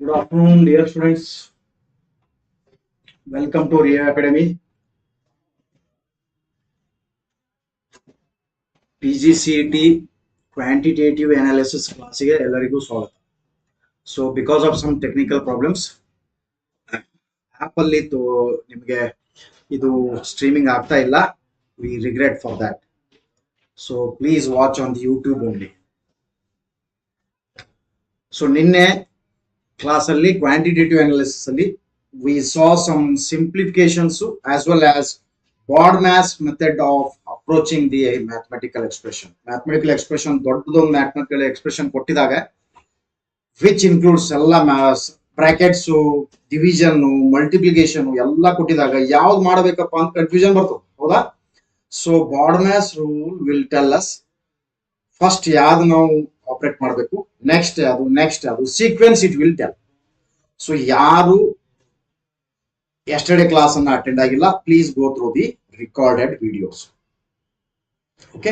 Good afternoon, dear students. Welcome to Rio Academy. PGCET Quantitative Analysis ಕ್ಲಾಸಿಗೆ ಎಲ್ಲರಿಗೂ ಸ್ವಾಗತ. So because of some technical problems, app ಅಲ್ಲಿ ನಿಮಗೆ ಇದು ಸ್ಟ್ರೀಮಿಂಗ್ ಆಗ್ತಾ ಇಲ್ಲ. We regret for that. So please watch on the YouTube only. So ನಿನ್ನೆ class ಅಲ್ಲಿ ಕ್ವಾಂಟಿಟೇಟಿವ್ ಅನಾಲಿಸಿಸ್ ಅಲ್ಲಿ we saw some simplifications as well as broad mass method of approaching the mathematical expression. Mathematical expression ದೊಡ್ಡದೊಂದು mathematical expression ಕೊಟ್ಟಿದಾಗ which includes ಎಲ್ಲ brackets division multiplication ಎಲ್ಲ ಕೊಟ್ಟಿದಾಗ ಯಾವ್ದು ಮಾಡಬೇಕಪ್ಪ ಅಂತ confusion ಬರ್ತದೆ ಹೌದಾ. So broad mass rule will tell us first ಯಾವ್ದು ನಾವು ಆಪರೇಟ್ ಮಾಡಬೇಕು, ನೆಕ್ಸ್ಟ್ ಅದು sequence it will tell. So ಯಾರು yesterday ಕ್ಲಾಸ್ ಅನ್ನ ಅಟೆಂಡ್ ಆಗಿಲ್ಲ, please go through the recorded videos. Okay,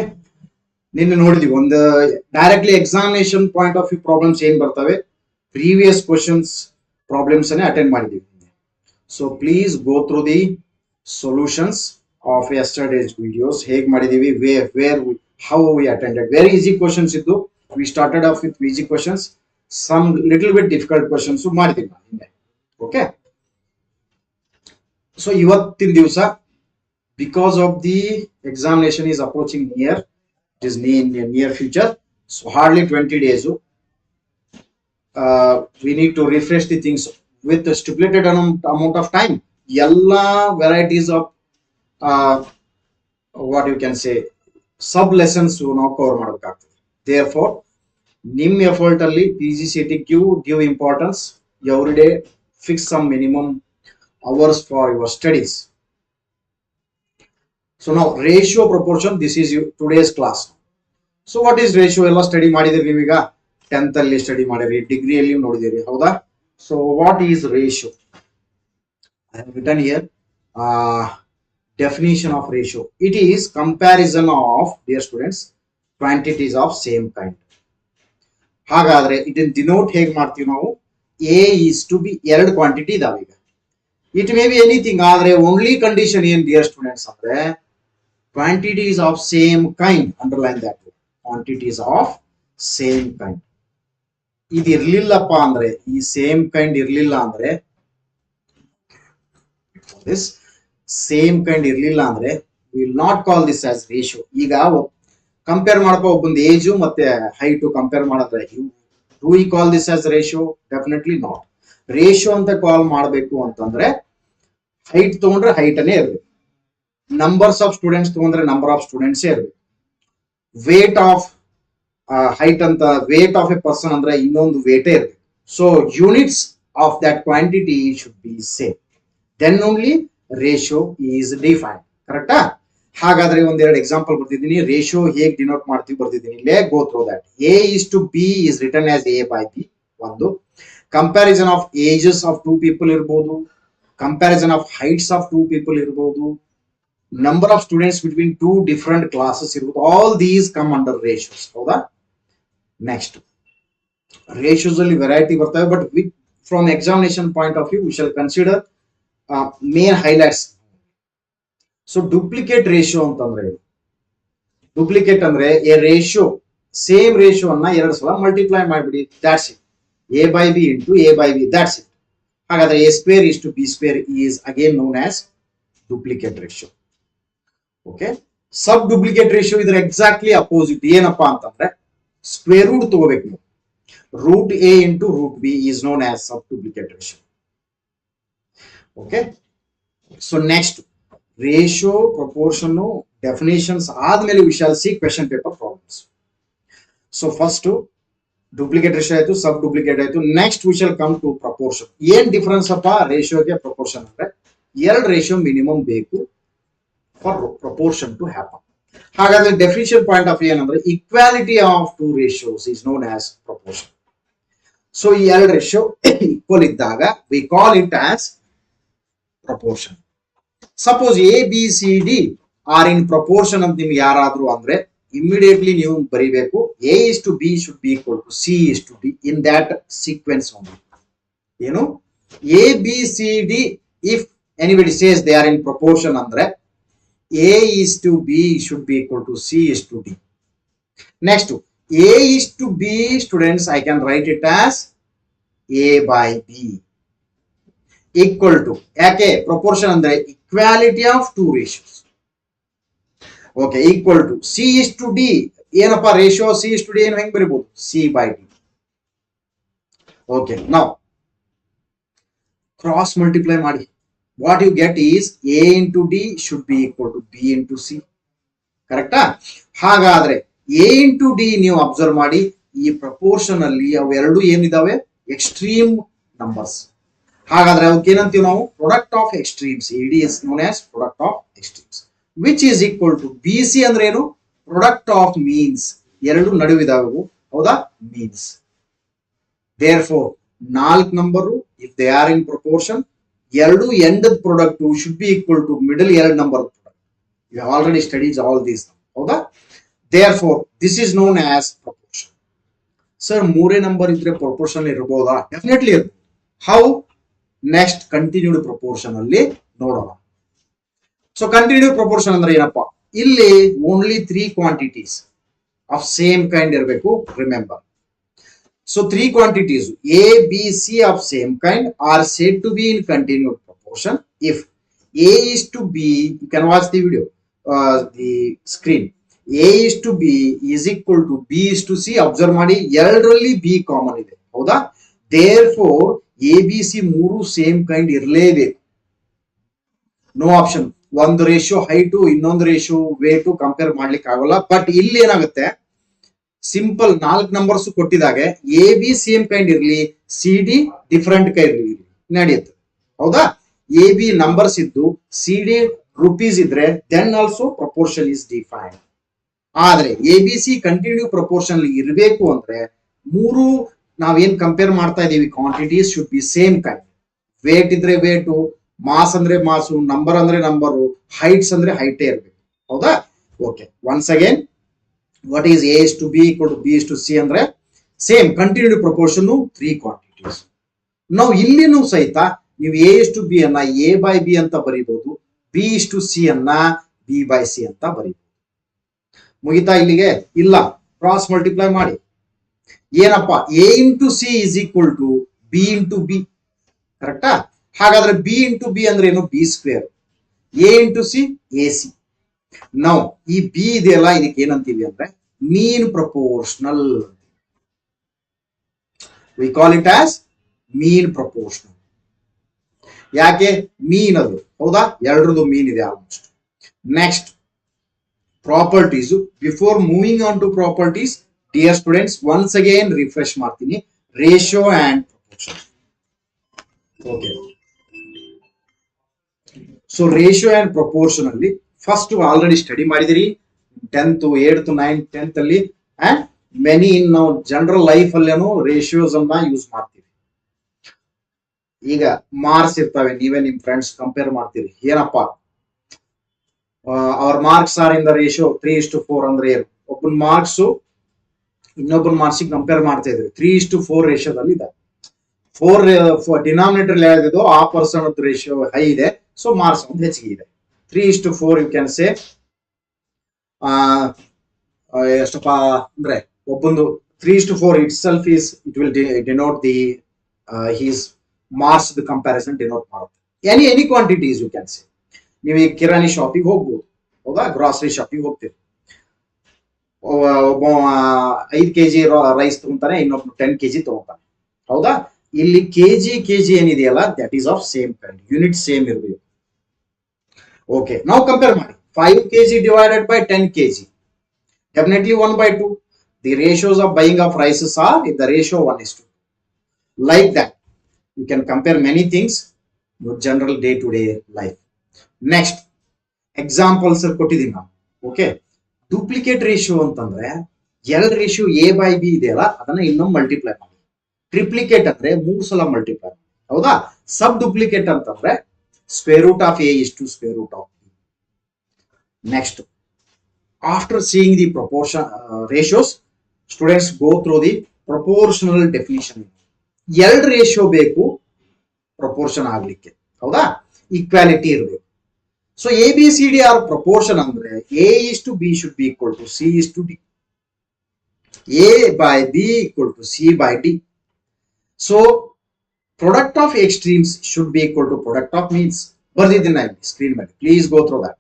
ನಿನ್ನೆ ನೋಡಿದೀವಿ ಒಂದು directly examination point of view problems ಏನ್ ಬರ್ತವೆ, ಪ್ರೀವಿಯಸ್ ಕ್ವಶನ್ಸ್ ಪ್ರಾಬ್ಲಮ್ಸ್ ಅನ್ನೇ ಅಟೆಂಡ್ ಮಾಡಿದೀವಿ. So please go through the solutions of yesterday's videos. ಹೇಗ್ ಮಾಡಿದೀವಿ, where how we attended. Very easy questions iddu. We started off with easy questions, some little bit difficult questions ಮಾಡಿದೀವಿ ಹಿಂದೆ. Okay, so ಇವತ್ತಿನ ದಿವಸ because of the examination is approaching near, it is near future, so hardly 20 days, we need to refresh the things with a stipulated amount of time. Yalla varieties of what you can say sub lessons ನಾವು cover ಮಾಡಬೇಕಾಗ್ತದೆ. therefore ನಿಮ್ಮ effort ಅಲ್ಲಿ PGCET give importance every day, fix some minimum hours for your studies. So now ratio proportion, this is today's class. So what is ratio ಎಲ್ಲ study ಮಾಡಿದಿರಿ ನೀವೀಗ 10th ಅಲ್ಲಿ study ಮಾಡಿರಿ, ಡಿಗ್ರಿಯಲ್ಲಿ ನೋಡಿದಿರಿ ಹೌದಾ. So what is ratio? I have written here definition of ratio. It is comparison of, dear students, quantities of same kind. ಹಾಗಾದ್ರೆ ಇದನ್ನ ಡಿನೋಟ್ ಹೇಗೆ ಮಾಡ್ತೀವಿ ನಾವು? A is to be ಎರಡು ಕ್ವಾಂಟಿಟಿ ಇದಾವೆ ಈಗ. ಇಟ್ ಮೇ ಬಿ ಎನಿಥಿಂಗ್, ಆದ್ರೆ only condition ಏನ್ ಡಿಯರ್ ಸ್ಟೂಡೆಂಟ್ಸ್ ಅಂದ್ರೆ quantities of same kind. Underline that word, quantities of same kind. ಇದು ಇರ್ಲಿಲ್ಲಪ್ಪ ಅಂದ್ರೆ, ಈ ಸೇಮ್ ಕೈಂಡ್ ಇರ್ಲಿಲ್ಲ ಅಂದ್ರೆ, this ಸೇಮ್ ಕೈಂಡ್ ಇರ್ಲಿಲ್ಲ ಅಂದ್ರೆ will not call this as ratio. ಈಗ ಕಂಪೇರ್ ಮಾಡಪ್ಪ ಒಬ್ಬೊಂದು ಏಜು ಮತ್ತೆ ಹೈಟು ಕಂಪೇರ್ ಮಾಡಿದ್ರೆ do we call this as ratio? Definitely not. Ratio ಅಂತ ಕಾಲ್ ಮಾಡಬೇಕು ಅಂತಂದ್ರೆ ಹೈಟ್ ತಗೊಂಡ್ರೆ ಹೈಟ್ ಅನ್ನೇ ಇರ್ಬೇಕು, ನಂಬರ್ಸ್ ಆಫ್ ಸ್ಟೂಡೆಂಟ್ಸ್ ತಗೊಂಡ್ರೆ ನಂಬರ್ ಆಫ್ ಸ್ಟೂಡೆಂಟ್ಸ್ ಇರ್ಬೇಕು, ವೇಟ್ ಆಫ್ ಹೈಟ್ ಅಂತ ವೇಟ್ ಆಫ್ ಎ ಪರ್ಸನ್ ಅಂದ್ರೆ ಇನ್ನೊಂದು ವೇಟೇ ಇರ್ಬೇಕು. So units of that quantity should be same, then only ratio is defined. ಕರೆಕ್ಟಾ? ಹಾಗಾದ್ರೆ ಒಂದೆರಡು ಎಕ್ಸಾಂಪಲ್ ಬರ್ತಿದ್ದೀನಿ. ರೇಷಿಯೋ ಹೇಗೆ ಡಿನೋಟ್ ಮಾಡ್ತೀವಿ ಬರ್ತಿದ್ದೀನಿ, ಇಲ್ಲೇ ಗೋ through that. A is to B is written as A by B. ಒಂದು comparison of ages of two people ಇರ್ಬೋದು, comparison of heights of two people ಇರ್ಬೋದು, number of students between two different classes ಇರ್ಬೋದು. All these come under ratios. ಹೌದಾ? Next ratios ಅಲ್ಲಿ variety ಬರ್ತವೆ, but with from examination point of view we shall consider main highlights. So duplicate ratio ಅಂತಂದ್ರೆ, duplicate ಅಂದ್ರೆ a ratio, same ratio ಅನ್ನ ಎರಡು ಸಲ multiply ಮಾಡಿಬಿಡಿ, that's it. A by B into A by B, that's it. ಹಾಗಾದ್ರೆ A square is to B square is again known as duplicate ratio. Okay, sub duplicate ratio ಇದ್ರ exactly opposite. ಏನಪ್ಪಾ ಅಂತಂದ್ರೆ square root ತಗೋಬೇಕು ನೀವು. Root A into root B is known as sub duplicate ratio. Okay, so next ratio proportion definitions ಆದ್ಮೇಲೆ we shall see question paper problems. So first duplicate ratio ಆಯ್ತು, sub duplicate ಆಯ್ತು. Next we shall come to proportion. ಏನ್ difference ಅಪ್ಪ ರೇಷಿಯೋಗೆ proportion ಅಂದ್ರೆ? ಎರಡು ratio minimum ಬೇಕು for proportion to happen. ಹಾಗಾದ್ರೆ ಡೆಫಿನಿಷನ್ ಪಾಯಿಂಟ್ ಆಫ್ ಏನಂದ್ರೆ equality of two ratios is known as proportion. So ಈ ಎರಡು ರೇಷಿಯೋ ಈಕ್ವಲ್ ಇದ್ದಾಗ we call it as proportion. Suppose A B C D are in proportion ಅಂತ ನಿಮ್ಗೆ ಯಾರಾದ್ರೂ ಅಂದ್ರೆ immediately ನೀವು ಬರೀಬೇಕು A is to B should be equal to C is to D in that sequence only. ಏನು A B C D if anybody says they are in proportion ಅಂದ್ರೆ A is to B should be equal to C is to D. Next, A is to B, students, I can write it as A by B equal to, yake proportion andre equality of two ratios. Okay, equal to C is to D, ಏನಪ್ಪ ratio C is to D ಏನು ಹೆಂಗೆ ಬರೀಬಹುದು C by D. Okay, now cross multiply ಮಾಡಿ. What you get is A into D should be equal to B into C. ಕರೆಕ್ಟಾ? ಹಾಗಾದ್ರೆ A into D ನೀವು observe ಮಾಡಿ, ಈ proportion ಅಲ್ಲಿ ಅವೆರಡು ಏನಿದಾವೆ ಎಕ್ಸ್ಟ್ರೀಮ್ ನಂಬರ್ಸ್. ಹಾಗಾದ್ರೆ ಅವಕ್ಕೆ ಏನಂತೀವಿ ನಾವು product of extremes. AD is known as product of extremes which is equal to BC ಅಂದ್ರೆ ಏನು ಪ್ರಾಡಕ್ಟ್ ಆಫ್ ಮೀನ್ಸ್. ಎರಡು ನಡುವಿದಾವೆ ಹೌದಾ means. Therefore 4 number if they are in proportion ಎರಡು end product should be equal to middle ಎರಡು number product. You have already studies all these ಹೌದಾ. Therefore this is known as proportion. Sir ಮೂರೇ number ಇದ್ರೆ proportion ಇರಬಹುದಾ? Definitely ಇರ್ಬೋದು. How? Next continued proportion ಅಲ್ಲಿ ನೋಡೋಣ. So continued proportion ಅಂದ್ರೆ ಏನಪ್ಪಾ, ಇಲ್ಲಿ only 3 quantities of same kind ಇರಬೇಕು. Remember, so 3 quantities A, B, C of same kind are said to be in continued proportion if A is to B. You can watch the video, the screen. A is to B is equal to B is to C. Observe ಮಾಡಿ, ಎರಡರಲ್ಲಿ B common ಇದೆ ಹೌದಾ. therefore A, B, C ಮೂರು same kind ಇರಲೇಬೇಕು. No option. ಒಂದು ratio height ಇನ್ನೊಂದು ratio weight compare ಮಾಡ್ಲಿಕ್ಕೆ ಆಗೋಲ್ಲ. ಬಟ್ ಇಲ್ಲಿ ಏನಾಗುತ್ತೆ, ಸಿಂಪಲ್ 4 ನಂಬರ್ಸ್ ಕೊಟ್ಟಿದಾಗೆ ಎ ಬಿ ಸೇಮ್ ಕೈಂಡ್ ಇರ್ಲಿ, ಸಿ ಡಿ ಡಿಫರೆಂಟ್ ಕೈಂಡ್ ಇರ್ಲಿ ನಡೆಯುತ್ತೆ ಹೌದಾ. ಎ ಬಿ ನಂಬರ್ಸ್ ಇದ್ದು ಸಿ ಡಿ ರುಪೀಸ್ ಇದ್ರೆ then also proportion is defined. ಆದ್ರೆ A B C continue proportion ಇರಬೇಕು ಅಂದ್ರೆ ಮೂರು ನಾವೇನ್ ಕಂಪೇರ್ ಮಾಡ್ತಾ ಇದೀವಿ quantities should be same kind. Weight ಇದ್ರೆ ವೇಟು, ಮಾಸ್ ಅಂದ್ರೆ ಮಾಸು, ನಂಬರ್ ಅಂದ್ರೆ ನಂಬರು, ಹೈಟ್ಸ್ ಅಂದ್ರೆ ಹೈಟೇ ಇರ್ಬೇಕು ಹೌದಾ. Okay, once again what is A is to B equal to B is to C ಅಂದ್ರೆ ಸೇಮ್ ಕಂಟಿನ್ಯೂಡ್ ಪ್ರಪೋರ್ಷನ್ 3 ಕ್ವಾಂಟಿಟೀಸ್. ನಾವು ಇಲ್ಲಿನೂ ಸಹಿತ ನೀವು A is to B ಅನ್ನ A by B ಅಂತ ಬರೀಬಹುದು, B is to C ಅನ್ನ B by C ಅಂತ ಬರೀಬಹುದು. ಮುಗಿತಾ ಇಲ್ಲಿಗೆ? ಇಲ್ಲ, ಕ್ರಾಸ್ ಮಲ್ಟಿಪ್ಲೈ ಮಾಡಿ. ಏನಪ್ಪಾ, A into C is equal to B into B. ಕರೆಕ್ಟಾ? ಹಾಗಾದ್ರೆ B into B ಅಂದ್ರೆ ಏನು B square, A into C AC. ನಾವು ಈ ಬಿ ಇದೆಯಲ್ಲ ಇದಕ್ಕೆ ಏನಂತೀವಿ ಅಂದ್ರೆ mean proportional. We call it as mean proportional. ಯಾಕೆ ಮೀನ್ ಅದು ಹೌದಾ, ಎರಡರದು ಮೀನ್ ಇದೆ almost. Next properties. Before moving on to properties, dear students, once again refresh ಮಾಡ್ತೀನಿ. Ratio and proportion. Okay, so ratio and proportion ಅಲ್ಲಿ first already study ಮಾಡಿದಿರಿ 10th 8th 9th 10th ಅಲ್ಲಿ. And many ಇನ್ ನಾವು general life ಅಲ್ಲೇನು ratios ಅನ್ನ use ಮಾಡ್ತೀವಿ. ಈಗ marks ಇರ್ತವೆ, ನೀವೇ ನಿಮ್ ಫ್ರೆಂಡ್ಸ್ ಕಂಪೇರ್ ಮಾಡ್ತೀರಿ. ಏನಪ್ಪಾ our marks are in the ratio 3:4 ಅಂದ್ರೆ ಏನು, ಒಬ್ಬನ ಮಾರ್ಕ್ಸ್ ಇನ್ನೊಬ್ಬನ ಮಾರ್ಕ್ಸ್ ಕಂಪೇರ್ ಮಾಡ್ತಾ ಇದ್ರಿ 3:4 ರೇಷಿಯೋದಲ್ಲಿ ಇದೆ. 4 ಡಿನಾಮಿನೇಟರ್ ಯಾವ್ದಿದೋ ಆ ಪರ್ಸನ್ ರೇಷಿಯೋ ಹೈ ಇದೆ, ಸೊ ಮಾರ್ಕ್ಸ್ ಒಂದು ಹೆಚ್ಚಿಗೆ ಇದೆ. 3:4 ಯು ಕ್ಯಾನ್ ಸೇ ಎಷ್ಟಪ್ಪ ಅಂದ್ರೆ ಒಬ್ಬೊಂದು 3:4 itself is it will denote the his marks the comparison denote ಮಾಡುತ್ತೆ. Any quantities you can say. ನೀವು ಈ ಕಿರಾಣಿ ಶಾಪಿಗೆ ಹೋಗ್ಬೋದು ಹೌದಾ, ಗ್ರಾಸರಿ ಶಾಪಿಗೆ ಹೋಗ್ತೀವಿ. ಒಬ್ಬ 5 kg ರೈಸ್ ತಗೊಂತಾನೆ, ಇನ್ನೊಬ್ಬ 10 kg ತಗೊಂತಾನೆ ಹೌದಾ. ಇಲ್ಲಿ ಕೆಜಿ ಏನಿದೆಯಲ್ಲ that is of same kind, unit same ಇರಬೇಕು. ಓಕೆ, ನಾವು ಕಂಪೇರ್ ಮಾಡಿ 5 kg divided by 10 kg, definitely 1/2. The ratios of buying of rices are in the ratio 1:2. Like that, you can compare many things your general day-to-day life. Next, examples ಕೊಟ್ಟಿದ್ದೀನಿ ನಾನು. Okay, duplicate ratio ಅಂತಂದ್ರೆ ಎರಡು ratio A by B ಇದೆಯಲ್ಲ ಅದನ್ನ ಇನ್ನೊಂದು multiply ಮಾಡಿ. Triplicate ಅಂದ್ರೆ 3 ಸಲ ಮಲ್ಟಿಪ್ಲೈ ಮಾಡಿ ಹೌದಾ. ಸಬ್ ಡೂಪ್ಲಿಕೇಟ್ ಅಂತಂದ್ರೆ square root of A is to square root of B. Next, after seeing the proportion ratios, students go through the proportional definition. ಎರಡು ರೇಷಿಯೋ ಬೇಕು ಪ್ರಪೋರ್ಷನ್ ಆಗ್ಲಿಕ್ಕೆ, ಹೌದಾ? ಈಕ್ವಾಲಿಟಿ ಇರಬೇಕು. So A B C D R proportion ಅಂದ್ರೆ A is to B should be equal to C is to D, A by B equal to C by D. So product of extremes should be equal to product of means. ಬರ್ದಿದ್ದೀನಿ screen ಮೇಲೆ, please go through that.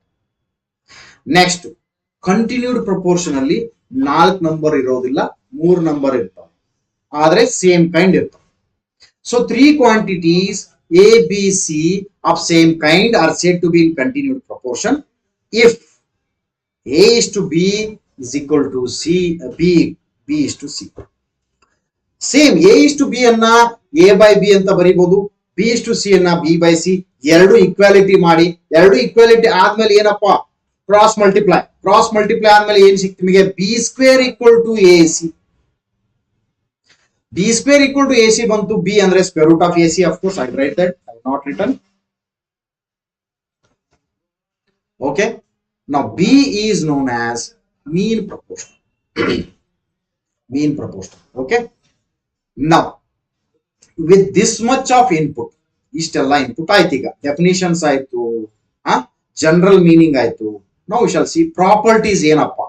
Next, continued proportion ಅಲ್ಲಿ 4 number ಇರೋದಿಲ್ಲ, 3 number ಇರ್ತಾವೆ, ಆದ್ರೆ same kind ಇರ್ತವೆ. So 3 quantities A B C of same kind are said to be in continued proportion if a is to b is equal to c, b is to c. Same A is to B ಅನ್ನ A by B ಅಂತ ಬರೀಬಹುದು, B is to C ಅನ್ನ B by C. ಎರಡು equality ಮಾಡಿ, ಎರಡು equality ಆದ್ಮೇಲೆ ಏನಪ್ಪಾ, cross multiply ಆದ್ಮೇಲೆ ಏನ್ ಸಿಕ್ತು ನಿಮಗೆ, B square equal to A C. B square equal to A C ಬಂತು. ಬಿ ಅಂದ್ರೆ square root of A C. Of course I write that, I not return. Okay, now B is known as mean proportion. Okay, now with this much of input, ಇಷ್ಟೆಲ್ಲ input ಆಯ್ತು. ಈಗ definitions ಆಯ್ತು, general meaning ಆಯ್ತು. ನಾವು we shall see properties ಏನಪ್ಪ,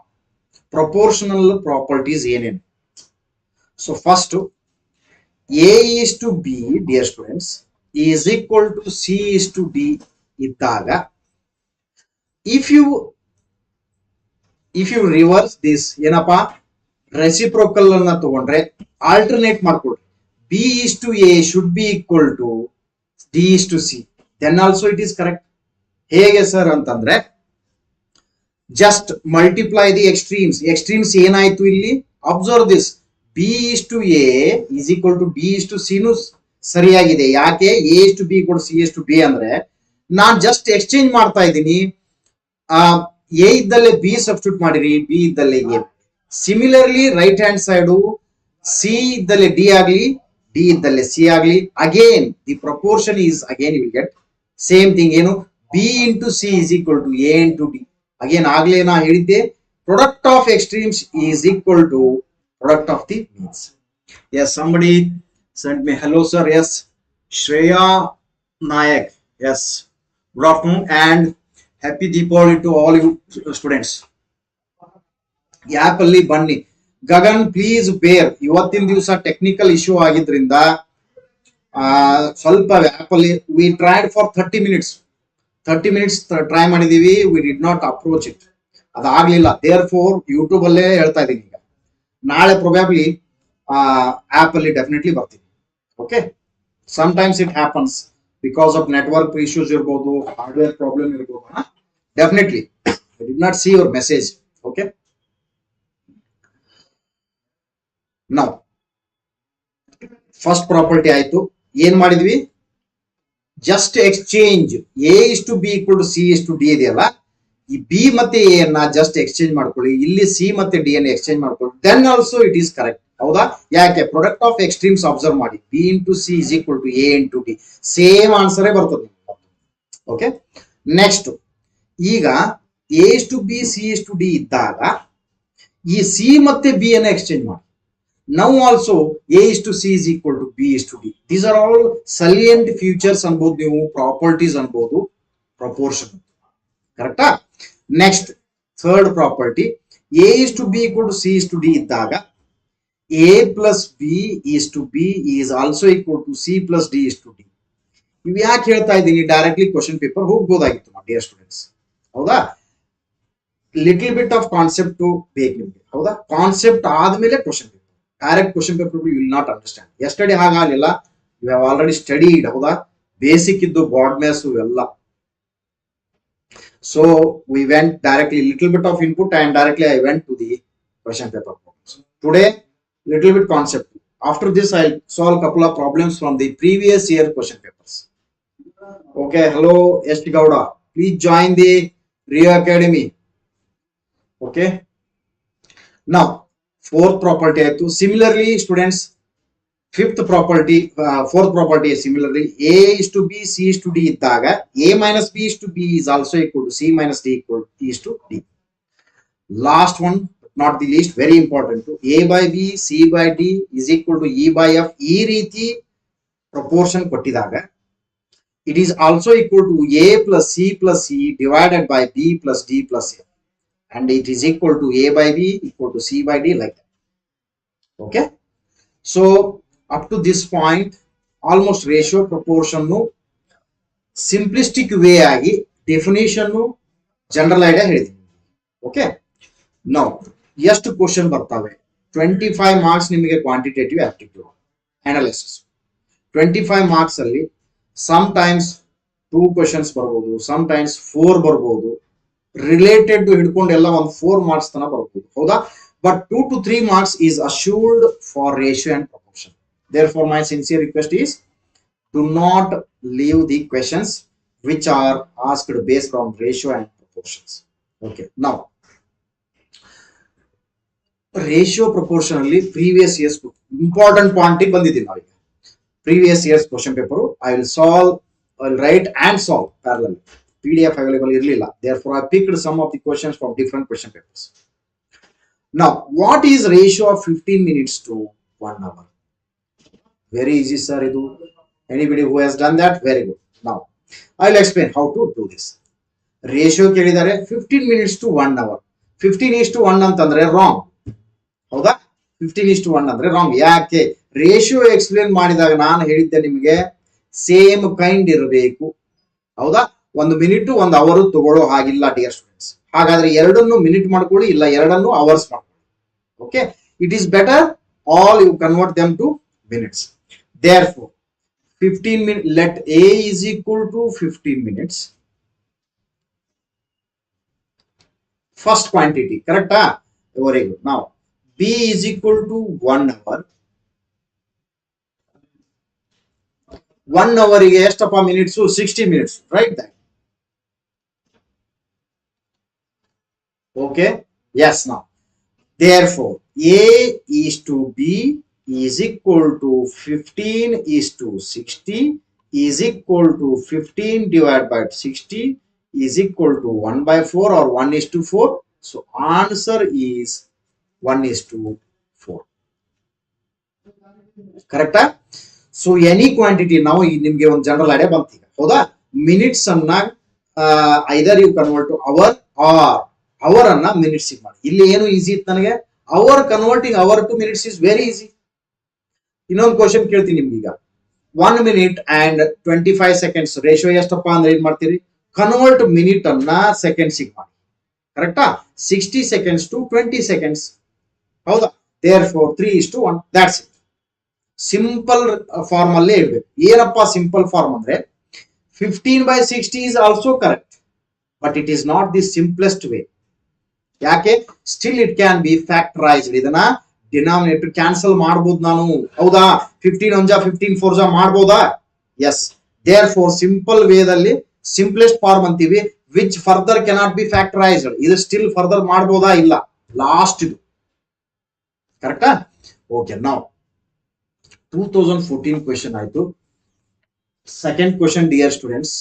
proportional properties ಏನೇನು. So first, A is to B dear students is equal to C is to D ಇದ್ದಾಗ, if you reverse this, ಏನಪ್ಪಾ, ರೆಸಿಪ್ರೋಕಲ್ ಅನ್ನ ತಗೊಂಡ್ರೆ ಆಲ್ಟರ್ನೇಟ್ ಮಾಡ್ಕೊಳ್ರಿ. B is to A should be equal to D is to C, then also it is correct. ಹೇಗೆ sir ಅಂತಂದ್ರೆ, just multiply the extremes ಏನಾಯ್ತು ಇಲ್ಲಿ, observe this. B is to A is equal to D is to C ನು ಸರಿಯಾಗಿದೆ. ಯಾಕೆ, A is to B equal C is to D ಅಂದ್ರೆ ನಾನ್ just exchange ಮಾಡ್ತಾ ಇದ್ದೀನಿ. ಎ ಇದ್ದಲ್ಲೇ ಬಿ ಸಬ್ಸ್ಟಿಟ್ಯೂಟ್ ಮಾಡಿರಿ, ಬಿ ಇದ್ದಲ್ಲೇ A. Similarly right hand side C ಇದ್ದಲ್ಲೇ ಡಿ ಆಗ್ಲಿ, ಡಿ ಇದ್ದಲ್ಲೇ ಸಿ ಆಗ್ಲಿ, again the proportion is again you will get same thing. ಏನು, B into C is equal to A into D. Again ಆಗ್ಲೇ ನಾ ಹೇಳಿದ್ದೆ, product of extremes is equal to product of the means. Yes, somebody sent me hello sir. Yes, Shreya Nayak. Yes, good afternoon and happy Deepavali to all you students. ಆಪ್ ಅಲ್ಲಿ ಬನ್ನಿ. Gagan please ಬೇರ್, ಇವತ್ತಿನ ದಿವಸ technical issue ಆಗಿದ್ರಿಂದ ಸ್ವಲ್ಪ app ಅಲ್ಲಿ we tried for 30 minutes try ಮಾಡಿದೀವಿ. We did not approach it, ಅದಾಗ್ಲಿಲ್ಲ. ದೇರ್ ಫೋರ್ ಯೂಟ್ಯೂಬ್ ಅಲ್ಲೇ ಹೇಳ್ತಾ ಇದೀನಿ. ಈಗ ನಾಳೆ ಪ್ರೊಬ್ಯಾಬ್ಲಿ ಆಪ್ ಅಲ್ಲಿ ಡೆಫಿನೆಟ್ಲಿ ಬರ್ತೀನಿ. Okay, sometimes it happens because of network issues ಇರ್ಬೋದು, ಹಾರ್ಡ್ವೇರ್ ಪ್ರಾಬ್ಲಮ್ ಇರ್ಬೋದು. Definitely I did not see your message. Okay, ನಾವು ಫಸ್ಟ್ ಪ್ರಾಪರ್ಟಿ ಆಯ್ತು. ಏನ್ ಮಾಡಿದ್ವಿ, just exchange A is to B equal to C is to D ಇದೆಯಲ್ಲ, ಈ B ಮತ್ತೆ A ಅನ್ನ ಜಸ್ಟ್ ಎಕ್ಸ್ಚೇಂಜ್ ಮಾಡ್ಕೊಳ್ಳಿ, ಇಲ್ಲಿ ಸಿ ಮತ್ತೆ ಡಿ ಅನ್ನ ಎಕ್ಸ್ಚೇಂಜ್ ಮಾಡ್ಕೊಳ್ಳಿ, then also it is correct. ಹೌದಾ? ಯಾಕೆ, ಪ್ರಾಡಕ್ಟ್ ಆಫ್ ಎಕ್ಸ್ಟ್ರೀಮ್ಸ್ ಅಬ್ಸರ್ವ್ ಮಾಡಿ, B into C is equal to A into D, same ಆನ್ಸರೇ ಬರ್ತದೆ. ಓಕೆ, ನೆಕ್ಸ್ಟ್, ಈಗ A is to B C is to D ಇದ್ದಾಗ ಈ ಸಿ ಮತ್ತೆ ಬಿ ಅನ್ನ ಎಕ್ಸ್ಚೇಂಜ್ ಮಾಡಿ. Now also A is to C is equal to B is to D. These are all salient features ಅನ್ಬೋದು, ನೀವು properties ಅನ್ಬೋದು, proportion. ಕರೆಕ್ಟಾ? Next, third property, A is to B equal to C is to D ಇದ್ದಾಗ A plus B is to B is also equal to C plus D is to D. ಇವು ಯಾಕೆ ಹೇಳ್ತಾ ಇದ್ದೀನಿ, directly question paper ಹೋಗ್ಬೋದಾಗಿತ್ತು my dear students. ಹೌದಾ? Little bit of concept ಬೇಕು ನಿಮ್ಗೆ. ಹೌದಾ? ಕಾನ್ಸೆಪ್ಟ್ ಆದ್ಮೇಲೆ question paper. Direct question paper you will not understand. Yesterday ಹಾಗಾಗಲಿಲ್ಲ, ಯು ಹ್ಯಾವ್ ಆಲ್ರೆಡಿ ಸ್ಟಡಿಡ್. ಹೌದಾ? ಬೇಸಿಕ್ ಇದ್ದು, ಬಾಡ್ ಮ್ಯಾಥ್ಸ್ ಎಲ್ಲ. So we went directly little bit of input and directly I went to the question paper problems. Today little bit concept. After this I'll solve couple of problems from the previous year question papers. Okay, hello S. Gowda, please join the Rio Academy. Okay, now fourth property aaytu. Similarly students, fourth property is similarly A is to B, C is to D iddaga A minus B is to B is also equal to C minus D equal is to D. Last one, not the least, very important, A by B, C by D is equal to E by F. ಈ ರೀತಿ proportion ಕೊಟ್ಟಿದಾಗ it is also equal to A plus C plus C divided by B plus D plus A. And it is equal to A by B equal to C by D, like that. Okay. So up to this point, almost ratio proportion simplistic way agi definition general idea ಹೇಳಿದೀನಿ. Okay. Now ಎಷ್ಟು question ಬರ್ತವೆ? 25 marks ನಿಮಗೆ quantitative aptitude analysis. 25 marks ಅಲ್ಲಿ some times 2 questions ಬರ್ಬೋದು, some times 4 ಬರ್ಬೋದು, related ಹಿಡ್ಕೊಂಡು ಎಲ್ಲ ಒಂದು 4 ಮಾರ್ಕ್ಸ್ ತನ ಬರ್ಬೋದು, ಹೌದಾ? But 2 to 3 marks is assured for ratio and proportion. Therefore my sincere request is, do not leave the questions which are asked based on ratio and proportions. Okay, now ratio proportion ಅಲ್ಲಿ previous years important point ಬಂದಿದ್ದೀವಿ ನಾವು. Previous years question paper I will solve, I will write and solve parallel. PDF available ಇರಲಿಲ್ಲ, therefore I picked some of the questions from different question papers. Now what is ratio of 15 minutes to 1 hour? Very easy sir idu. Anybody who has done that, very good. Now I will explain how to do this. Ratio ಕೇಳಿದರೆ 15 minutes to 1 hour. 15:1 ಅಂತಂದ್ರೆ wrong, ಹೌದಾ? 15:1 ಅಂದ್ರೆ wrong. ಯಾಕೆ? Ratio explain ಮಾಡಿದಾಗ ನಾನು ಹೇಳಿದ್ದೆ ನಿಮಗೆ same kind ಇರಬೇಕು, ಹೌದಾ? 1 ಮಿನಿಟ್ 1 ಅವರ್ ತಗೊಳ್ಳೋ ಹಾಗಿಲ್ಲ ಡಿಯರ್ ಸ್ಟೂಡೆಂಟ್ಸ್. ಹಾಗಾದ್ರೆ ಎರಡನ್ನು ಮಿನಿಟ್ ಮಾಡ್ಕೊಳ್ಳಿ, ಇಲ್ಲ ಎರಡನ್ನು ಅವರ್ಸ್ ಮಾಡ್ಕೊಳ್ಳಿ. Okay, it is better all you convert them to minutes. Therefore 15 minutes, let A is equal to 15 minutes. First quantity, correct? Very good. Now B is equal to 1 hour. 1 hour ಗೆ ಎಷ್ಟಪ್ಪ minutes? 60 minutes, right? That. Okay, yes. Now therefore A is to B is equal to 15 is to 60 is equal to 15 divided by 60 is equal to 1 by 4 or 1 is to 4. So answer is 1 is to 4. Correct? So any quantity now ನಿಮಗೆ ಒಂದು general idea ಬಂತು ಈಗ, ಹೌದಾ? Minutes ಅನ್ನ either you convert to hour or hour ಅನ್ನ minutes ಮಾಡಿ. ಇಲ್ಲಿ ಏನು ಈಸಿ ಇತ್ತು ನನಗೆ, hour converting hour to minutes is very easy. ಇನ್ನೊಂದು ಕ್ವಶನ್ ಕೇಳ್ತೀನಿ ನಿಮ್ಗೆ ಈಗ. 1 minute and 25 seconds ರೇಷಿಯೋ ಎಷ್ಟಪ್ಪ ಅಂದ್ರೆ ಏನ್ ಮಾಡ್ತೀರಿ? ಕನ್ವರ್ಟ್ ಮಿನಿಟ್ ಅನ್ನ ಸೆಕೆಂಡ್ಸ್ ಮಾಡಿ, ಕರೆಕ್ಟಾ? 60 seconds to 20 seconds, ಹೌದಾ? therefore 3:1. that's it. Simple form ಅಲ್ಲೇ ಇರ್ಬೇಕು. ಏನಪ್ಪ ಸಿಂಪಲ್ ಫಾರ್ಮ್ ಅಂದ್ರೆ 15/60 is also correct, but it is not the simplest way. ಯಾಕೆ? Still it can be factorised. ಇದನ್ನ ಡಿನಾಮಿನೇಟರ್ ಕ್ಯಾನ್ಸಲ್ ಮಾಡಬಹುದು ನಾನು, ಹೌದಾ? 15 1 15 4 ಮಾಡಬಹುದಾ? ಎಸ್. therefore ಸಿಂಪಲ್ ವೇದಲ್ಲಿ ಸಿಂಪ್ಲೆಸ್ಟ್ ಫಾರ್ಮ್ ಅಂತೀವಿ, which further cannot be factorised. ಇದು ಸ್ಟಿಲ್ ಫರ್ದರ್ ಮಾಡಬಹುದಾ? ಇಲ್ಲ, ಲಾಸ್ಟ್ ಇದು, ಕರೆಕ್ಟಾ? ಓಕೆ, ನಾವು 2014 ಕ್ವೆಶ್ಚನ್ ಆಯ್ತು. Second question dear students,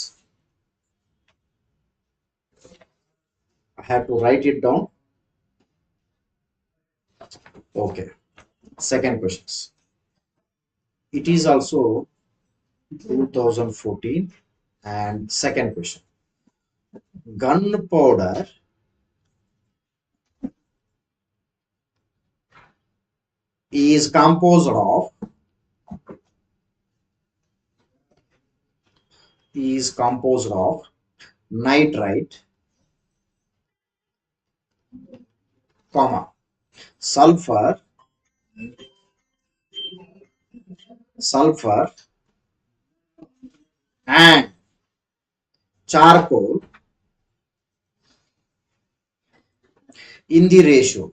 I have to write it down. Okay, second questions. It is also 2014 and second question. Gunpowder is composed of nitrite, comma, sulfur and charcoal in the ratio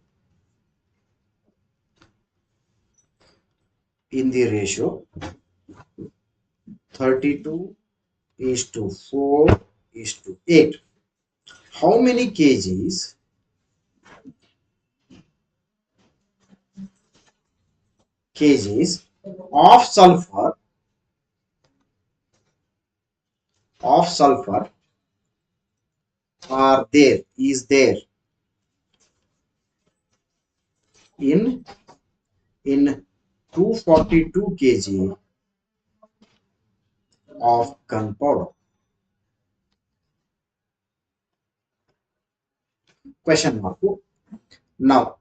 32:4:8. How many kgs of sulfur is there in 242 kg of gunpowder. Question mark. Now,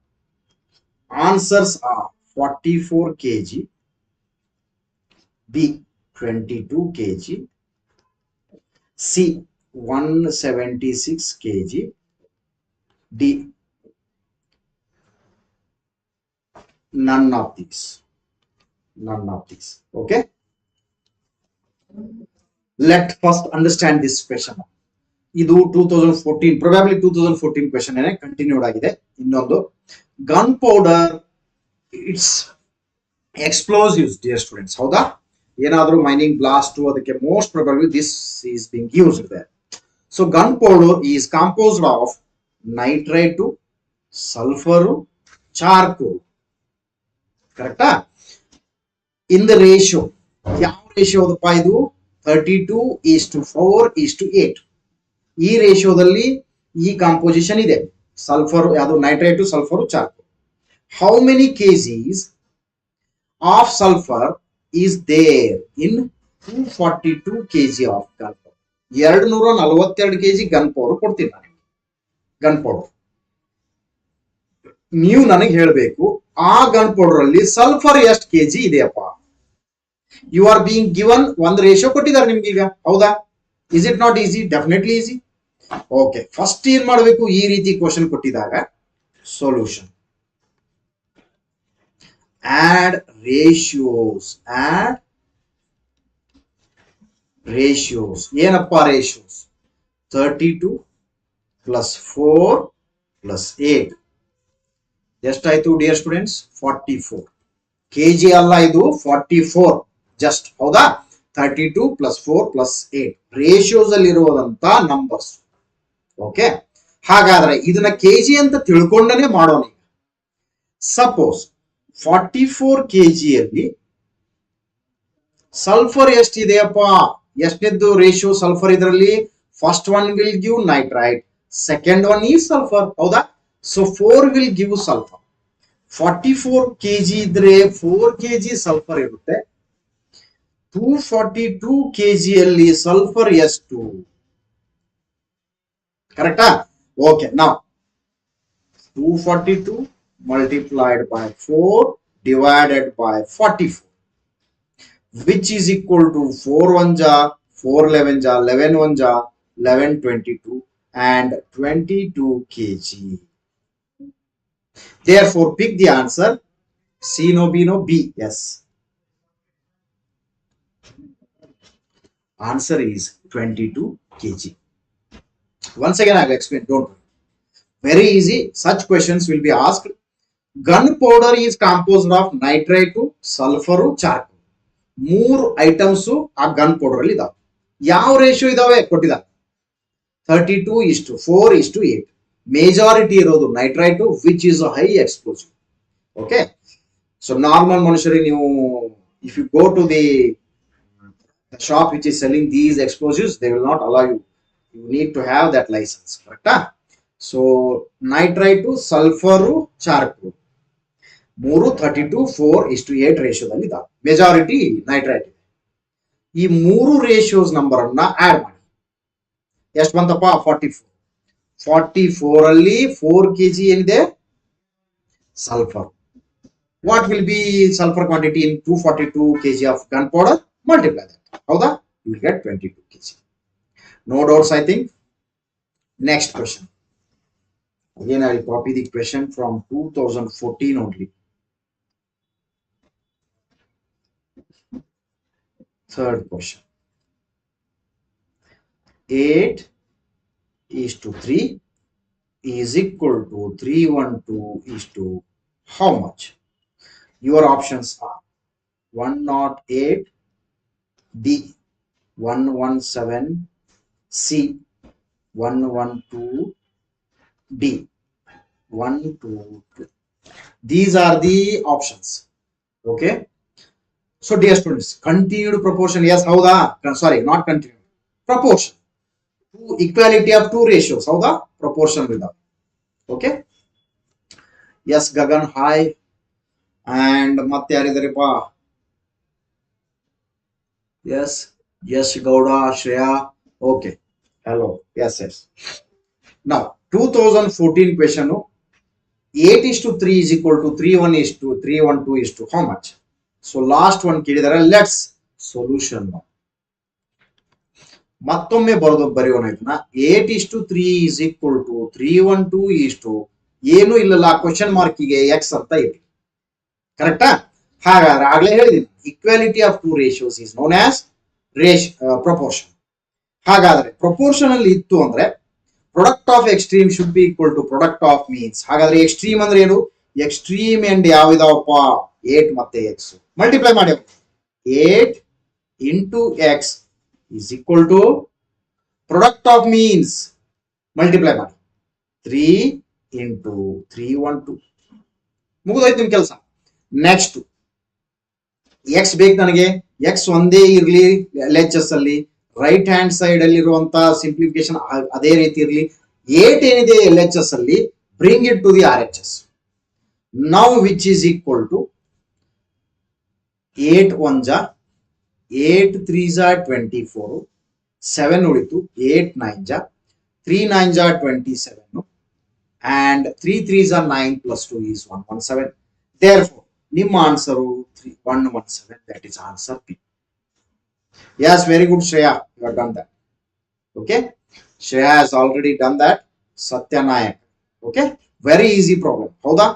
answers are 44 kg, B 22 kg, C 176 kg, D none of these. None of these. Okay. Let first understand this question. ಇದು 2014 probably 2014 question ಏನೇ continued ಆಗಿದೆ. ಇನ್ನೊಂದು gun powder it's explosives dear students. ಹೌದಾ? ಏನಾದರೂ mining blast ಅದಕ್ಕೆ most probably this is being used there. So gun powder is composed of nitrite, sulphur, charcoal. ಕರೆಕ್ಟಾ? In the ratio, ಯಾವ ratio ಅದಪ್ಪ ಇದು? 32:4:8. ಈ ರೇಷಿಯೋದಲ್ಲಿ ಈ ಕಾಂಪೋಸಿಷನ್ ಇದೆ. ಸಲ್ಫರ್ ಯಾವುದು? Nitrite, sulphur, charcoal. How many KGs of sulphur is there in 242 kg of gun powder? 242 kg gun powder ಕೊಡ್ತೀನಿ ನಾನು. ಗನ್ ಪೌಡರ್ ನೀವು ನನಗೆ ಹೇಳಬೇಕು, ಆ ಗನ್ ಪೌಡರ್ ಅಲ್ಲಿ ಸಲ್ಫರ್ ಎಷ್ಟು ಕೆಜಿ ಇದೆಯಪ್ಪ? ಯು ಆರ್ ಬೀಂಗ್ ಗಿವನ್ ಒಂದು ರೇಷಿಯೋ ಕೊಟ್ಟಿದ್ದಾರೆ ನಿಮ್ಗೆ ಈಗ. ಹೌದಾ? Is it not easy? Definitely easy. Okay, first ಏನ್ ಮಾಡಬೇಕು? ಈ ರೀತಿ ಕ್ವಶನ್ ಕೊಟ್ಟಿದಾಗ solution, add ratios. Add ratios. ಏನಪ್ಪಾ ರೇಷಿಯೋಸ್? 32 + 4 + 8 ಎಷ್ಟಾಯ್ತು ಡಿಯರ್ ಸ್ಟೂಡೆಂಟ್ಸ್? 44 ಕೆಜಿ ಅಲ್ಲ ಇದು, 44 ಜಸ್ಟ್. ಹೌದಾ? 32 + 4 + 8 ರೇಷಿಯೋಸ್ ಅಲ್ಲಿ ಇರುವಂತ ನಂಬರ್ಸ್. ಓಕೆ, ಹಾಗಾದ್ರೆ ಇದನ್ನ ಕೆಜಿ ಅಂತ ತಿಳ್ಕೊಂಡನೆ ಮಾಡೋಣ. ಸಪೋಸ್ 44 ಕೆಜಿಯಲ್ಲಿ ಸಲ್ಫರ್ ಎಷ್ಟಿದೆಯಪ್ಪ? ಎಷ್ಟನೇದ್ದು ರೇಷಿಯೋ ಸಲ್ಫರ್ ಇದರಲ್ಲಿ? First one will give nitrite, second one is sulphur. ಹೌದಾ? So 4 will give sulphur. 44 KG ಇದ್ರೆ 4 ಕೆಜಿ ಸಲ್ಫರ್ ಇರುತ್ತೆ. 242 ಕೆಜಿಯಲ್ಲಿ ಸಲ್ಫರ್ ಎಷ್ಟು? ಕರೆಕ್ಟಾ? ಓಕೆ, ನಾವು 242 multiplied by 4 divided by 44, which is equal to 4 1 ja 4 11 ja 11 1 ja 11 22 and 22 kg. Therefore, pick the answer. C no, B no, B. Yes. Answer is 22 kg. Once again, I will explain. Don't worry. Very easy. Such questions will be asked. Gunpowder is composed of nitrate, sulfur, charcoal. 3 items ಆ gun powder ಅಲ್ಲಿ ಇದಾವೆ. ಯಾವ ratio ಇದಾವೆ ಕೊಟ್ಟಿದ್ದಾರೆ? 32:4:8. Majority ಇರೋದು nitrite, which is a high explosive. Okay, so normal ಮನುಷ್ಯರಿಗೆ ನೀವು if you go to the shop which is selling these explosives, they will not allow you. You need to have that license. ಕರೆಕ್ಟಾ? So nitrite, sulphur, charcoal 3 32:4:8 ರೇಷಿಯೋದಲ್ಲಿ ಇದಾವೆ. Majority nitrite ಇದೆ. ಈ 3 ratios number ಅನ್ನ add ಮಾಡಿ ಎಷ್ಟು ಬಂತಪ್ಪ? 44. 44 ಅಲ್ಲಿ 4 kg ಏನಿದೆ? Sulphur. What will be sulphur quantity in 242 kg of gun powder? Multiply that. ಹೌದಾ? You will get 22 kg. No doubts, I think. Next question. Again, I will copy the question from 2014 only. Third question. 8:3 is equal to 312 is to how much? Your options are 108, B 117, C 112, D 122. These are the options. Okay. So dear students, continued proportion. Yes, howda? Sorry, not continued. Proportion. Equality of 2 ratios. Howda? Proportion without. Okay. Yes, Gagan, hi. And ಮತ್ತೆ ಯಾರಿದಾರಪ್ಪ? Yes, Yes, Gauda, Shreya. Okay. Hello. Yes, yes. Now 2014 question, 8 is to 3 is equal to 3 1 is to 3 1 2 is to how much? So last one ಕೇಳಿದಾರೆ. Let's solution now. ಮತ್ತೊಮ್ಮೆ ಬರೆಯೋಣ ಇದನ್ನ. 8 is to 3 is equal to 3 1 2 is to ಏನು ಇಲ್ಲಲ್ಲ, question ಮಾರ್ಕಿಗೆ X ಅಂತ ಇಟ್ಟು ಕರೆಕ್ಟಾ. ಹಾಗಾದ್ರೆ ಆಗ್ಲೇ ಹೇಳಿದೀನಿ, equality of two ratios is known as proportion. ಹಾಗಾದ್ರೆ ಪ್ರಪೋರ್ಷನ್ ಅಲ್ಲಿ ಇತ್ತು ಅಂದ್ರೆ product of extreme should be equal to product of means. ಹಾಗಾದ್ರೆ ಎಕ್ಸ್ಟ್ರೀಮ್ ಅಂದ್ರೆ ಏನು? Extreme end ಯಾವಿದಾವಪ್ಪ? 8 ಮತ್ತೆ ಎಕ್ಸ್ ಮಲ್ಟಿಪ್ಲೈ ಮಾಡಿ. 8 into X is equal to product of means multiply ಮಾಡಿ 3 into 3 1 2. ಮುಗಿದೋಯ್ತು ನಿಮ್ ಕೆಲಸ. ನೆಕ್ಸ್ಟ್ ಎಕ್ಸ್ ಬೇಕು ನನಗೆ. ಎಕ್ಸ್ ಒಂದೇ ಇರ್ಲಿ ಎಲ್ ಎಚ್ ಎಸ್ ಅಲ್ಲಿ, ರೈಟ್ ಹ್ಯಾಂಡ್ ಸೈಡ್ ಅಲ್ಲಿ ಇರುವಂತ ಸಿಂಪ್ಲಿಫಿಕೇಶನ್ ಅದೇ ರೀತಿ ಇರ್ಲಿ. 8 ಏನಿದೆ ಎಲ್ ಎಚ್ ಎಸ್ ಅಲ್ಲಿ, bring it to the R H S. Now which is equal to 8 1 ಜಾ 8 3 ಜಾ 24, 7 ಉಳಿತು, 8 9 ಜಾ 3 9 ಜಾ 27, and 3 3 ಜಾ 9 plus 2 is 117. Therefore ನಿಮ್ಮ answer 117. that is answer P. Yes, very good Shreya, you have done that. Okay, Shreya has already done that. Satya Nayak. Okay, very easy problem. ಹೌದಾ?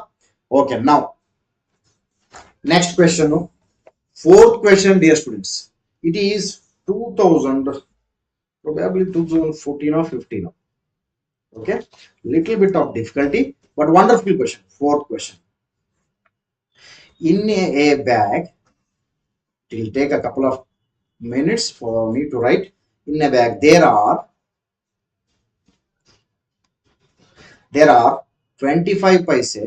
Okay, now next question. Fourth question, dear students. It is 2000, probably 2014 or 15. Okay, little bit of difficulty, but wonderful question. Fourth question. In a bag, it will take a couple of minutes for me to write. In a bag there are 25 paise,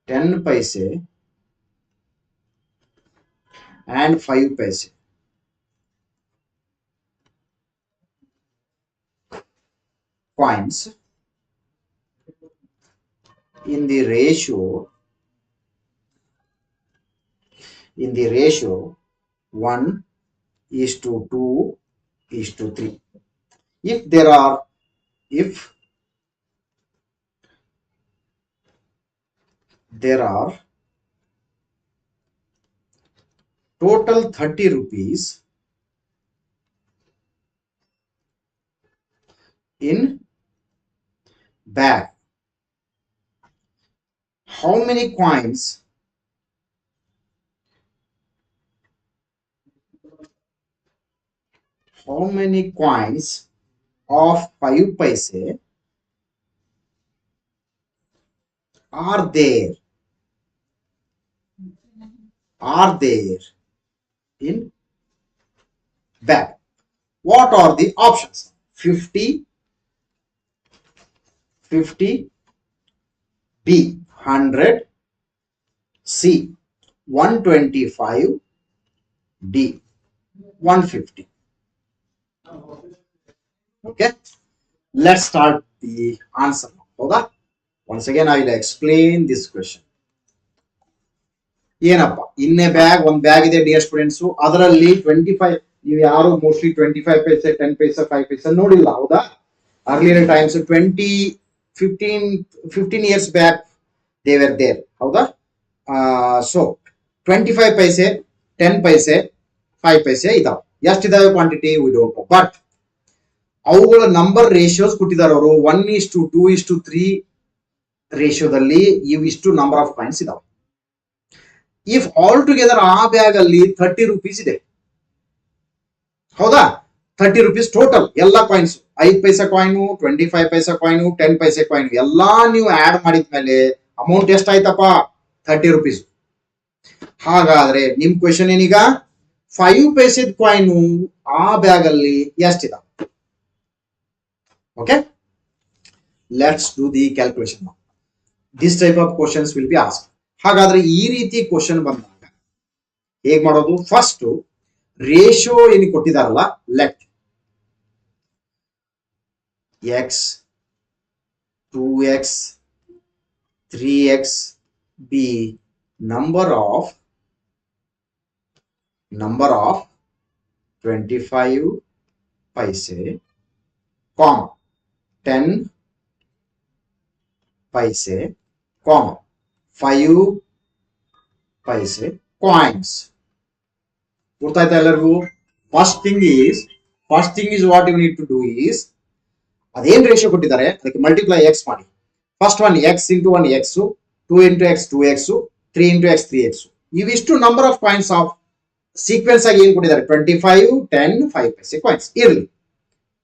10 paise and 5 paise coins in the ratio 1 is to 2 is to 3. If there are total 30 rupees in bag, how many coins of 5 paise are there in bag? What are the options? 50, 50, B 100, C 125, D 150. Okay, let's start the answer. Once again I will explain this question. ಏನಪ್ಪ, in a bag, ಒಂದು bag ಇದೆ dear students. ಅದರಲ್ಲಿ 25, ನೀವು ಯಾರು mostly 25 paise 10 paise 5 paise ನೋಡಿಲ್ಲ, ಹೌದಾ? Earlier times 15 years back they were there, ಹೌದಾ? So 25 paise 10 paise 5 paise ಇದಾವೆ. ಎಷ್ಟಿದಾವೆ quantity we don't know, but ಅವುಗಳ ನಂಬರ್ ರೇಷಿಯೋಸ್ ಕೊಟ್ಟಿದ್ದಾರೆ ಅವರು. 1:2:3 ರೇಷಿಯೋದಲ್ಲಿ ಇವಿಷ್ಟು ನಂಬರ್ ಆಫ್ ಕಾಯಿನ್ಸ್ ಇದಾವೆ. ಇಫ್ ಆಲ್ ಟುಗೆದರ್ ಆ ಬ್ಯಾಗ್ ಅಲ್ಲಿ 30 ರೂಪೀಸ್ ಇದೆ, ಹೌದಾ? 30 ರೂಪೀಸ್ ಟೋಟಲ್ ಎಲ್ಲ coins, 5 paise coin, 25 paise coin, 10 paise coin ಎಲ್ಲಾ ನೀವು ಆಡ್ ಮಾಡಿದ್ಮೇಲೆ ಅಮೌಂಟ್ ಎಷ್ಟಾಯ್ತಪ್ಪ? 30 ರೂಪೀಸ್. ಹಾಗಾದ್ರೆ ನಿಮ್ ಕ್ವೆಶನ್ ಏನೀಗ, 5 ಪೈಸೆದ ಕಾಯಿನು ಆ ಬ್ಯಾಗ್ ಅಲ್ಲಿ ಎಷ್ಟಿದೆ? Okay, let's do the calculation. This type of questions will be ask. ಹಾಗಾದ್ರೆ ಈ ರೀತಿ ಕ್ವಶನ್ ಬಂದಾಗ ಹೇಗ್ ಮಾಡೋದು? ಫಸ್ಟ್ ರೇಷಿಯೋ ಏನು ಕೊಟ್ಟಿದಾರಲ್ಲ, let x 2x 3x be number of number of 25 paise, comma 10 paise, comma 5 paise coins. ಗೊತ್ತಾಯ್ತಾ ಎಲ್ಲರಿಗೂ? First thing is what you need to do is, ಅದೇನ್ ರೇಷಿಯೋ ಕೊಟ್ಟಿದ್ದಾರೆ ಅದಕ್ಕೆ ಮಲ್ಟಿಪ್ಲೈ ಎಕ್ಸ್ ಮಾಡಿ. First one x into one x, 2 into x 2x, 3 into x 3x. ಇವಿಷ್ಟು number of coins of sequence ಆಗಿ ಏನ್ ಕೊಟ್ಟಿದ್ದಾರೆ, 25 10 5 ಪೈಸೆ ಕಾಯಿನ್ಸ್ ಇರಲಿ.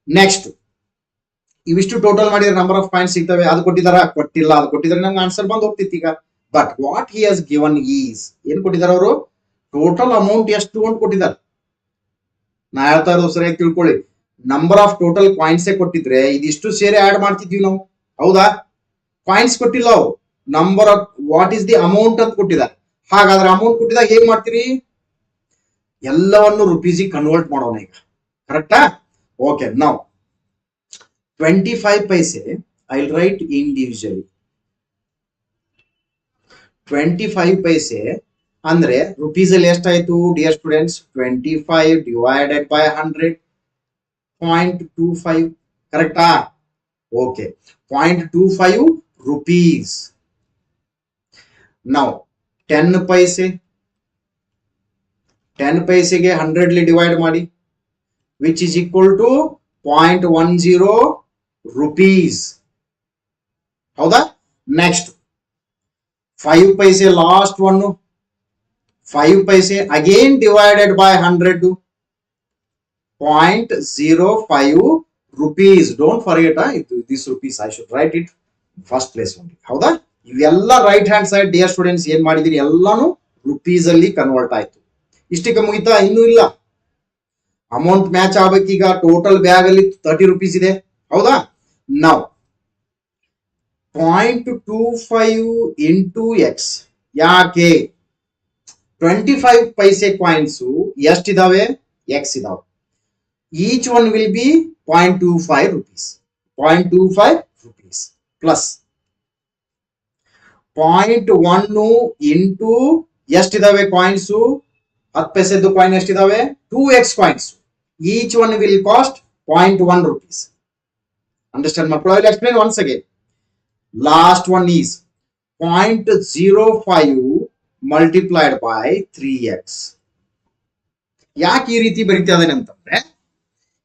ನೆಕ್ಸ್ಟ್ ಇವಿಷ್ಟು ಟೋಟಲ್ ಮಾಡಿದ್ರೆ ನಂಬರ್ ಆಫ್ ಕಾಯಿನ್ಸ್ ಸಿಗ್ತವೆ. ಅದು ಕೊಟ್ಟಿದಾರ? ಕೊಟ್ಟಿಲ್ಲ. ಅದು ಕೊಟ್ಟಿದ್ರೆ ನಮ್ಗೆ ಆನ್ಸರ್ ಬಂದು ಹೋಗ್ತಿತ್ತು ಈಗ. ಬಟ್ ವಾಟ್ ಹಿ ಹಸ್ ಗಿವನ್ ಈಸ್, ಏನ್ ಕೊಟ್ಟಿದ್ದಾರೆ ಅವರು? ಟೋಟಲ್ ಅಮೌಂಟ್ ಎಷ್ಟು ಅಂತ ಕೊಟ್ಟಿದ್ದಾರೆ. ನಾ ಹೇಳ್ತಾ ಇರೋದು ಸರಿಯಾಗಿ ತಿಳ್ಕೊಳ್ಳಿ. ನಂಬರ್ ಆಫ್ ಟೋಟಲ್ ಕಾಯಿನ್ಸ್ ಕೊಟ್ಟಿದ್ರೆ ಇದಿಷ್ಟು ಸೇರಿ ಆಡ್ ಮಾಡ್ತಿದ್ವಿ ನಾವು, ಹೌದಾ? ಕಾಯಿನ್ಸ್ ಕೊಟ್ಟಿಲ್ಲ ಅವರು. Number of what is the amount ಅಂತ ಕೊಟ್ಟಿದ್ದಾರೆ. ಹಾಗಾದ್ರೆ ಅಮೌಂಟ್ ಕೊಟ್ಟಿದಾಗ ಹೇಗ್ ಮಾಡ್ತೀರಿ? ಎಲ್ಲವನ್ನು ರುಪೀಸಿಗೆ ಕನ್ವರ್ಟ್ ಮಾಡೋಣ ಈಗ. ಕರೆಕ್ಟಾ? ಓಕೆ. ನಾವು 25 ಪೈಸೆ ಐ ವಿಲ್ ರೈಟ್ ಇಂಡಿವಿಜುವಲಿ. 25 ಪೈಸೆ ಅಂದ್ರೆ ರುಪೀಸ್ ಅಲ್ಲಿ ಎಷ್ಟಾಯ್ತು ಡಿಯರ್ ಸ್ಟೂಡೆಂಟ್ಸ್? 25 divided by 100, 0.25. ಕರೆಕ್ಟಾ? ಓಕೆ. 0.25 rupees. Now 10 ಪೈಸೆ, 10 ಪೈಸೆಗೆ 100 ಡಿವೈಡ್ ಮಾಡಿ, which is equal to 0.10 rupees. ಹೌದಾ? ನೆಕ್ಸ್ಟ್ 5 ಪೈಸೆ, ಲಾಸ್ಟ್ ಒನ್. 5 ಪೈಸೆ again divided by 100, 0.05 rupees. Don't forget this rupees. I should write it first place only. ಹೌದಾ? ಇವೆಲ್ಲ right hand side dear students ಏನ್ ಮಾಡಿದೀನಿ, ಎಲ್ಲಾನು ರುಪೀಸ್ ಅಲ್ಲಿ ಕನ್ವರ್ಟ್ ಆಯ್ತು. ಇಷ್ಟಕ್ಕೆ ಮುಗಿತಾ? ಇನ್ನೂ ಇಲ್ಲ. ಅಮೌಂಟ್ ಮ್ಯಾಚ್ ಆಗ್ಬೇಕೀಗ. ಟೋಟಲ್ ಬ್ಯಾಗ್ ಅಲ್ಲಿ 30 rupees ಇದೆ, ಹೌದಾ? ನಾವು 0.25 ಇಂಟು ಎಕ್ಸ್. ಯಾಕೆ? 25 ಪೈಸೆ ಕಾಯಿನ್ಸ್ ಎಷ್ಟಿದಾವೆ? ಎಕ್ಸ್ ಇದಾವೆ. Each one will be 0.25 rupees. 0.25 rupees plus 0.1 into ಎಷ್ಟಿದಾವೆ ಕಾಯಿನ್ಸ್? 10 ಪೈಸೆದ್ದು ಕಾಯಿನ್ ಎಷ್ಟಿದಾವೆ? 2x coins. Each one will cost 0.1 rupees. Understand ಮಕ್ಕಳು? I will explain once again. Last one is 0.05 multiplied by 3x. ಯಾಕೆ ಈ ರೀತಿ ಬರೀತಾ ಇದ್ದೇನೆ ಅಂತಂದ್ರೆ,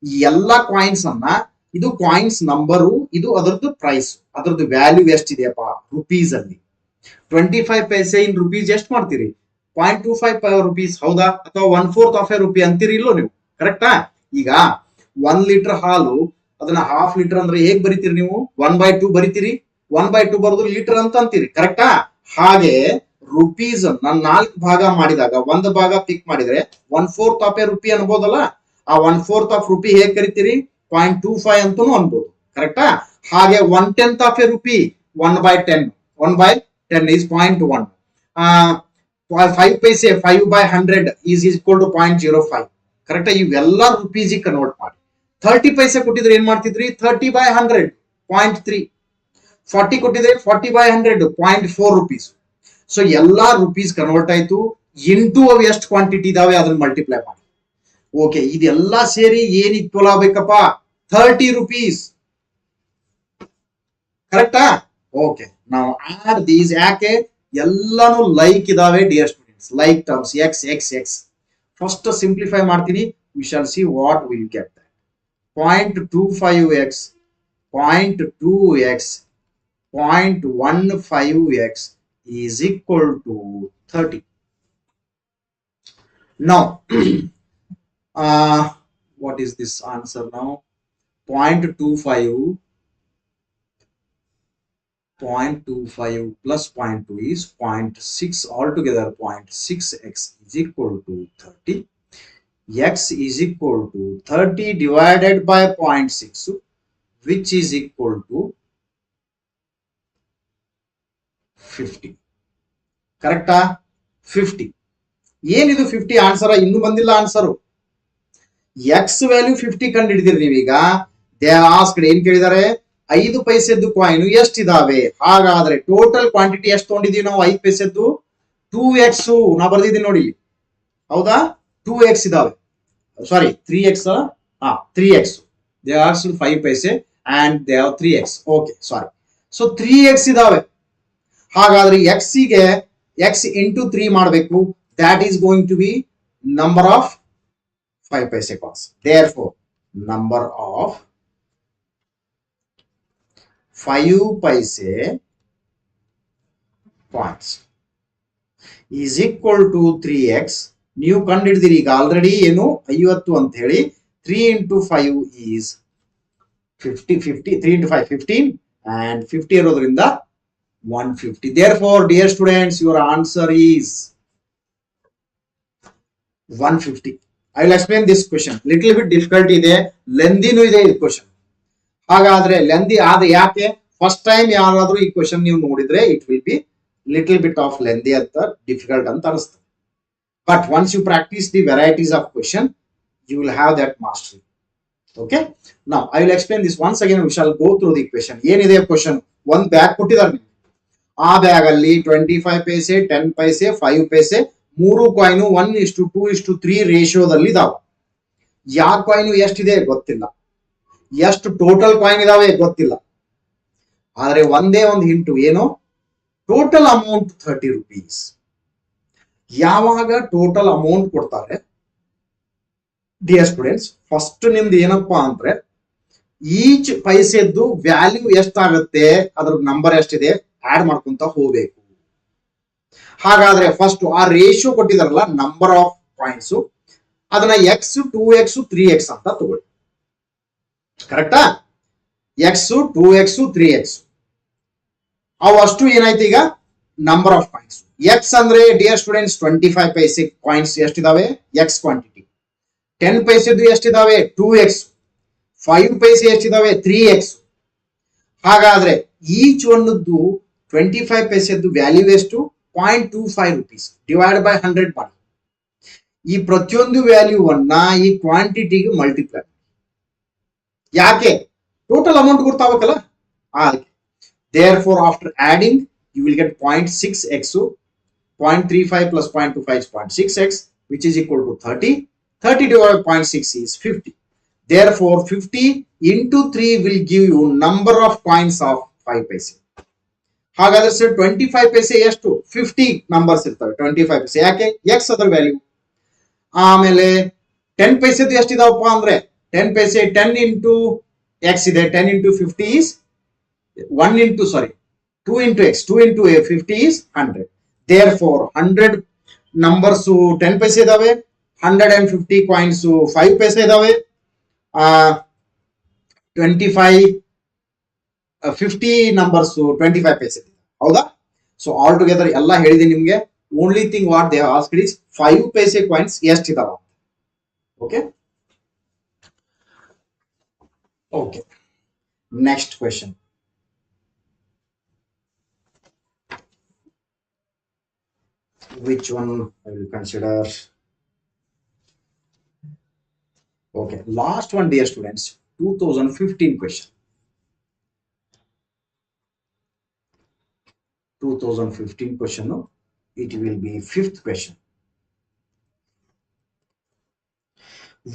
ಈ ಎಲ್ಲಾ ಕಾಯಿನ್ಸ್ ಅನ್ನ, ಇದು ಕಾಯಿನ್ಸ್ ನಂಬರು, ಇದು ಅದರದ್ದು ಪ್ರೈಸ್, ಅದರದ್ದು ವ್ಯಾಲ್ಯೂ ಎಷ್ಟಿದೆಯಪ್ಪ ರುಪೀಸ್ ಅಲ್ಲಿ. 25 ಪೈಸೆ ಇನ್ ರುಪೀಸ್ ಎಷ್ಟು ಮಾಡ್ತೀರಿ? 0.25 rupees, ಹೌದಾ? ಅಥವಾ 1/4 of a rupee ಅಂತೀರಿ ಇಲ್ಲೋ ನೀವು? ಕರೆಕ್ಟಾ? ಈಗ 1 ಲೀಟರ್ ಹಾಲು, ಅದನ್ನ ಹಾಫ್ ಲೀಟರ್ ಅಂದ್ರೆ ಹೇಗ್ ಬರಿತೀರಿ ನೀವು? 1/2 ಬರಿತೀರಿ. 1/2 ಬರೋದು ಲೀಟರ್ ಅಂತ ಅಂತೀರಿ. ಕರೆಕ್ಟಾ? ಹಾಗೆ ರುಪೀಸ್ ನಾನು 4 ಭಾಗ ಮಾಡಿದಾಗ ಒಂದು ಭಾಗ ಪಿಕ್ ಮಾಡಿದ್ರೆ 1/4 of a rupee ಅನ್ಬೋದಲ್ಲ. ಆ 1/4 of rupee ಹೇಗ್ ಕರಿತೀರಿ? 0.25 ಅಂತಾನು ಅನ್ಬೋದು. ಕರೆಕ್ಟಾ? ಹಾಗೆ 1/10 of a rupee 1/10. 1/10 is 0.1. 5 paise 5/100 is equal to 0.05. ಕರೆಕ್ಟಾ? ಇವೆಲ್ಲ ರುಪೀಸ್ ಕನ್ವರ್ಟ್ ಮಾಡಿ. 30 ಪೈಸೆ ಕೊಟ್ಟಿದ್ರೆ ಏನ್ ಮಾಡ್ತಿದ್ರಿ? 30/100 0.3. 40 ಕೊಟ್ಟಿದ್ರೆ 40/100 0.4 rupees. ಸೊ ಎಲ್ಲಾ ರುಪೀಸ್ ಕನ್ವರ್ಟ್ ಆಯ್ತು. ಇಂಟು ಅವು ಎಷ್ಟು ಕ್ವಾಂಟಿಟಿ ಇದಾವೆ ಅದನ್ನ ಮಲ್ಟಿಪ್ಲೈ ಮಾಡಿ. ಓಕೆ, ಇದೆಲ್ಲ ಸೇರಿ ಏನ್ ಈಕ್ವಲ್ ಆಗ್ಬೇಕಪ್ಪ? 30 rupees. ಕರೆಕ್ಟಾ? ಓಕೆ, ನಾವು ಆಡ್ ದೀಸ್. ಯಾಕೆ? ಎಲ್ಲಾನು ಲೈಕ್ ಇದಾವೆ dear students, like terms. X x x. First simplify ಮಾಡ್ತೀನಿ. We shall see what will get. 0.25x, 0.2x, 0.15x is equal to 30. Now, what is this answer now? 0.25 plus 0.2 is 0.6. Altogether 0.6x is equal to 30. X is equal to 30 divided by 0.6, which is equal to 50. ಕರೆಕ್ಟಾ? 50. ಏನಿದು 50 answer? ಇನ್ನು ಬಂದಿಲ್ಲ answer. X value 50 ಕಂಡು ಹಿಡಿದಿರಿ ನೀವೀಗ. They asked, ಏನ್ ಕೇಳಿದಾರೆ? 5 ಪೈಸೆದ್ದು coin ಎಷ್ಟಿದಾವೆ? ಹಾಗಾದ್ರೆ total quantity ಎಷ್ಟು ತಗೊಂಡಿದೀವಿ ನಾವು? 5 ಪೈಸೆದ್ದು 2x. ನಾ ಬರ್ದಿದ್ದೀನಿ ನೋಡಿ, ಹೌದಾ? 2x ಇದಾವೆ, ಸಾರಿ 3x, 3x. They asked 5 paise and they have 3x. Okay, sorry. So 3x ಇದಾವೆ. ಹಾಗಾದ್ರೆ x ಗೆ x into 3 ಮಾಡಬೇಕು. That is going to be number of 5 paise coins. Therefore, number of 5 paise coins is equal to 3x. ನೀವು ಕಂಡುಹಿಡಿದಿರಿ ಈಗ already ಏನು 50 ಅಂತ ಹೇಳಿ. 3 into 5 is 50, 3 into 5 15 and 50 ಇರೋದ್ರಿಂದ 150. Therefore, dear students, your answer is 150. I will explain this question. Little bit difficult ಇದೆ, ಲೆಂದಿನೂ ಇದೆ ಈ question. ಹಾಗಾದ್ರೆ ಲೆಂದಿ ಆದ್ರೆ ಯಾಕೆ? ಫಸ್ಟ್ ಟೈಮ್ ಯಾರಾದ್ರೂ ಈ ಕ್ವಶನ್ ನೀವು ನೋಡಿದ್ರೆ it will be little bit of lengthy ಅಂತ, ಡಿಫಿಕಲ್ಟ್ ಅಂತ ಅನಿಸ್ತದೆ. But once you practice the varieties of question, you will have that mastery. Okay. Now I will explain this once again. We shall go through the question. ಏನಿದೆ question? ಒಂದು bag ಕೊಟ್ಟಿದ್ದಾರೆ. ಆ bag ಅಲ್ಲಿ 25 ಪೈಸೆ, 10 ಪೈಸೆ, 5 ಪೈಸೆ, ಮೂರು coin 1:2:3 ರೇಷಿಯೋದಲ್ಲಿ ಇದಾವೆ. ಯಾವ coin ಎಷ್ಟಿದೆ ಗೊತ್ತಿಲ್ಲ, ಎಷ್ಟು ಟೋಟಲ್ ಕಾಯಿನ್ ಇದಾವೆ ಗೊತ್ತಿಲ್ಲ. ಆದ್ರೆ ಒಂದೇ ಒಂದು ಹಿಂಟು ಏನು? Total amount 30 rupees. ಯಾವಾಗ ಟೋಟಲ್ ಅಮೌಂಟ್ ಕೊಡ್ತಾರೆ ಡಿಯರ್ ಸ್ಟೂಡೆಂಟ್ಸ್, ಫಸ್ಟ್ ನಿಮ್ದು ಏನಪ್ಪಾ ಅಂದ್ರೆ ಈಚ್ ಪೈಸೆದ್ದು ವ್ಯಾಲ್ಯೂ ಎಷ್ಟಾಗುತ್ತೆ, ಅದ್ರ ನಂಬರ್ ಎಷ್ಟಿದೆ ಆಡ್ ಮಾಡ್ಕೊಂತ ಹೋಗ್ಬೇಕು. ಹಾಗಾದ್ರೆ ಫಸ್ಟ್ ಆ ರೇಷಿಯೋ ಕೊಟ್ಟಿದಾರಲ್ಲ ನಂಬರ್ ಆಫ್ ಕಾಯಿನ್ಸ್, ಅದನ್ನ x 2x 3x ಅಂತ ತಗೊಳ್ಳಿ. ಕರೆಕ್ಟಾ? x 2x 3x ಅವಷ್ಟು ಏನಾಯ್ತು ಈಗ ನಂಬರ್ ಆಫ್ ಕಾಯಿನ್ಸ್. x ಅಂದ್ರೆ dear students 25 paise coins ಎಷ್ಟಿದಾವೆ x quantity, 10 ಪೈಸೆದು ಎಷ್ಟಿದಾವೆ 2x, 5 ಪೈಸೆ ಎಷ್ಟಿದಾವೆ 3x. ಹಾಗಾದ್ರೆ ಈಚ್ ಒಂದದ್ದು 25 ಪೈಸೆದ್ದು ವ್ಯಾಲ್ಯೂ ಎಷ್ಟು? 0.25 rupees ಡಿವೈಡ್ ಬೈ 100 ಮಾಡಿ. ಈ ಪ್ರತಿಯೊಂದು ವ್ಯಾಲ್ಯೂವನ್ನ ಈ ಕ್ವಾಂಟಿಟಿಗೆ ಮಲ್ಟಿಪ್ಲೈ. ಯಾಕೆ? ಟೋಟಲ್ ಅಮೌಂಟ್ ಗೊತ್ತಾಗಬೇಕಲ್ಲ ಅದಕ್ಕೆ. Therefore, after adding, you will get 0.6x, 0.35 plus 0.25 is 0.6x, which is equal to 30. 30 divided by 0.6 is 50. Therefore, 50 into 3 will give you number of coins of 5 paise. ಹಾಗಾದ್ರೆ sir 25 ಪೈಸೆ ಎಷ್ಟು? 50 numbers ಇರ್ತವೆ 25 ಪೈಸೆ. ಯಾಕೆ? x ಅದರ value. ಆಮೇಲೆ 10 ಪೈಸೆದು ಎಷ್ಟಿದಾವಪ್ಪ ಅಂದ್ರೆ 10 ಪೈಸೆ 10 into x ಇದೆ. 10 into 50 is 2 into x, 2 into 50 is 100. Therefore 100 numbers 10 paise idave, 150 coins 5 paise idave, 25 50 numbers 25 paise. ಹೌದಾ? ಸೊ ಆಲ್ ಟುಗೆದರ್ ಎಲ್ಲ ಹೇಳಿದೀನಿ ನಿಮಗೆ. Only thing what they asked is 5 paise coins ಎಷ್ಟಿದಾವ. Okay okay next question. Which one I will consider? Okay, last one, dear students, 2015 question. 2015 question, it will be 5th question.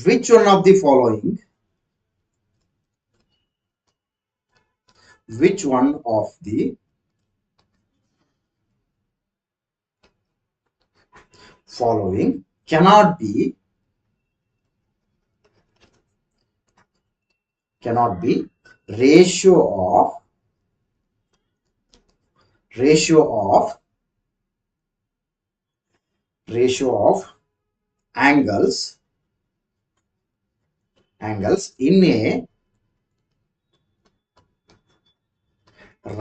Which one of the following, which one of the following cannot be ratio of angles in a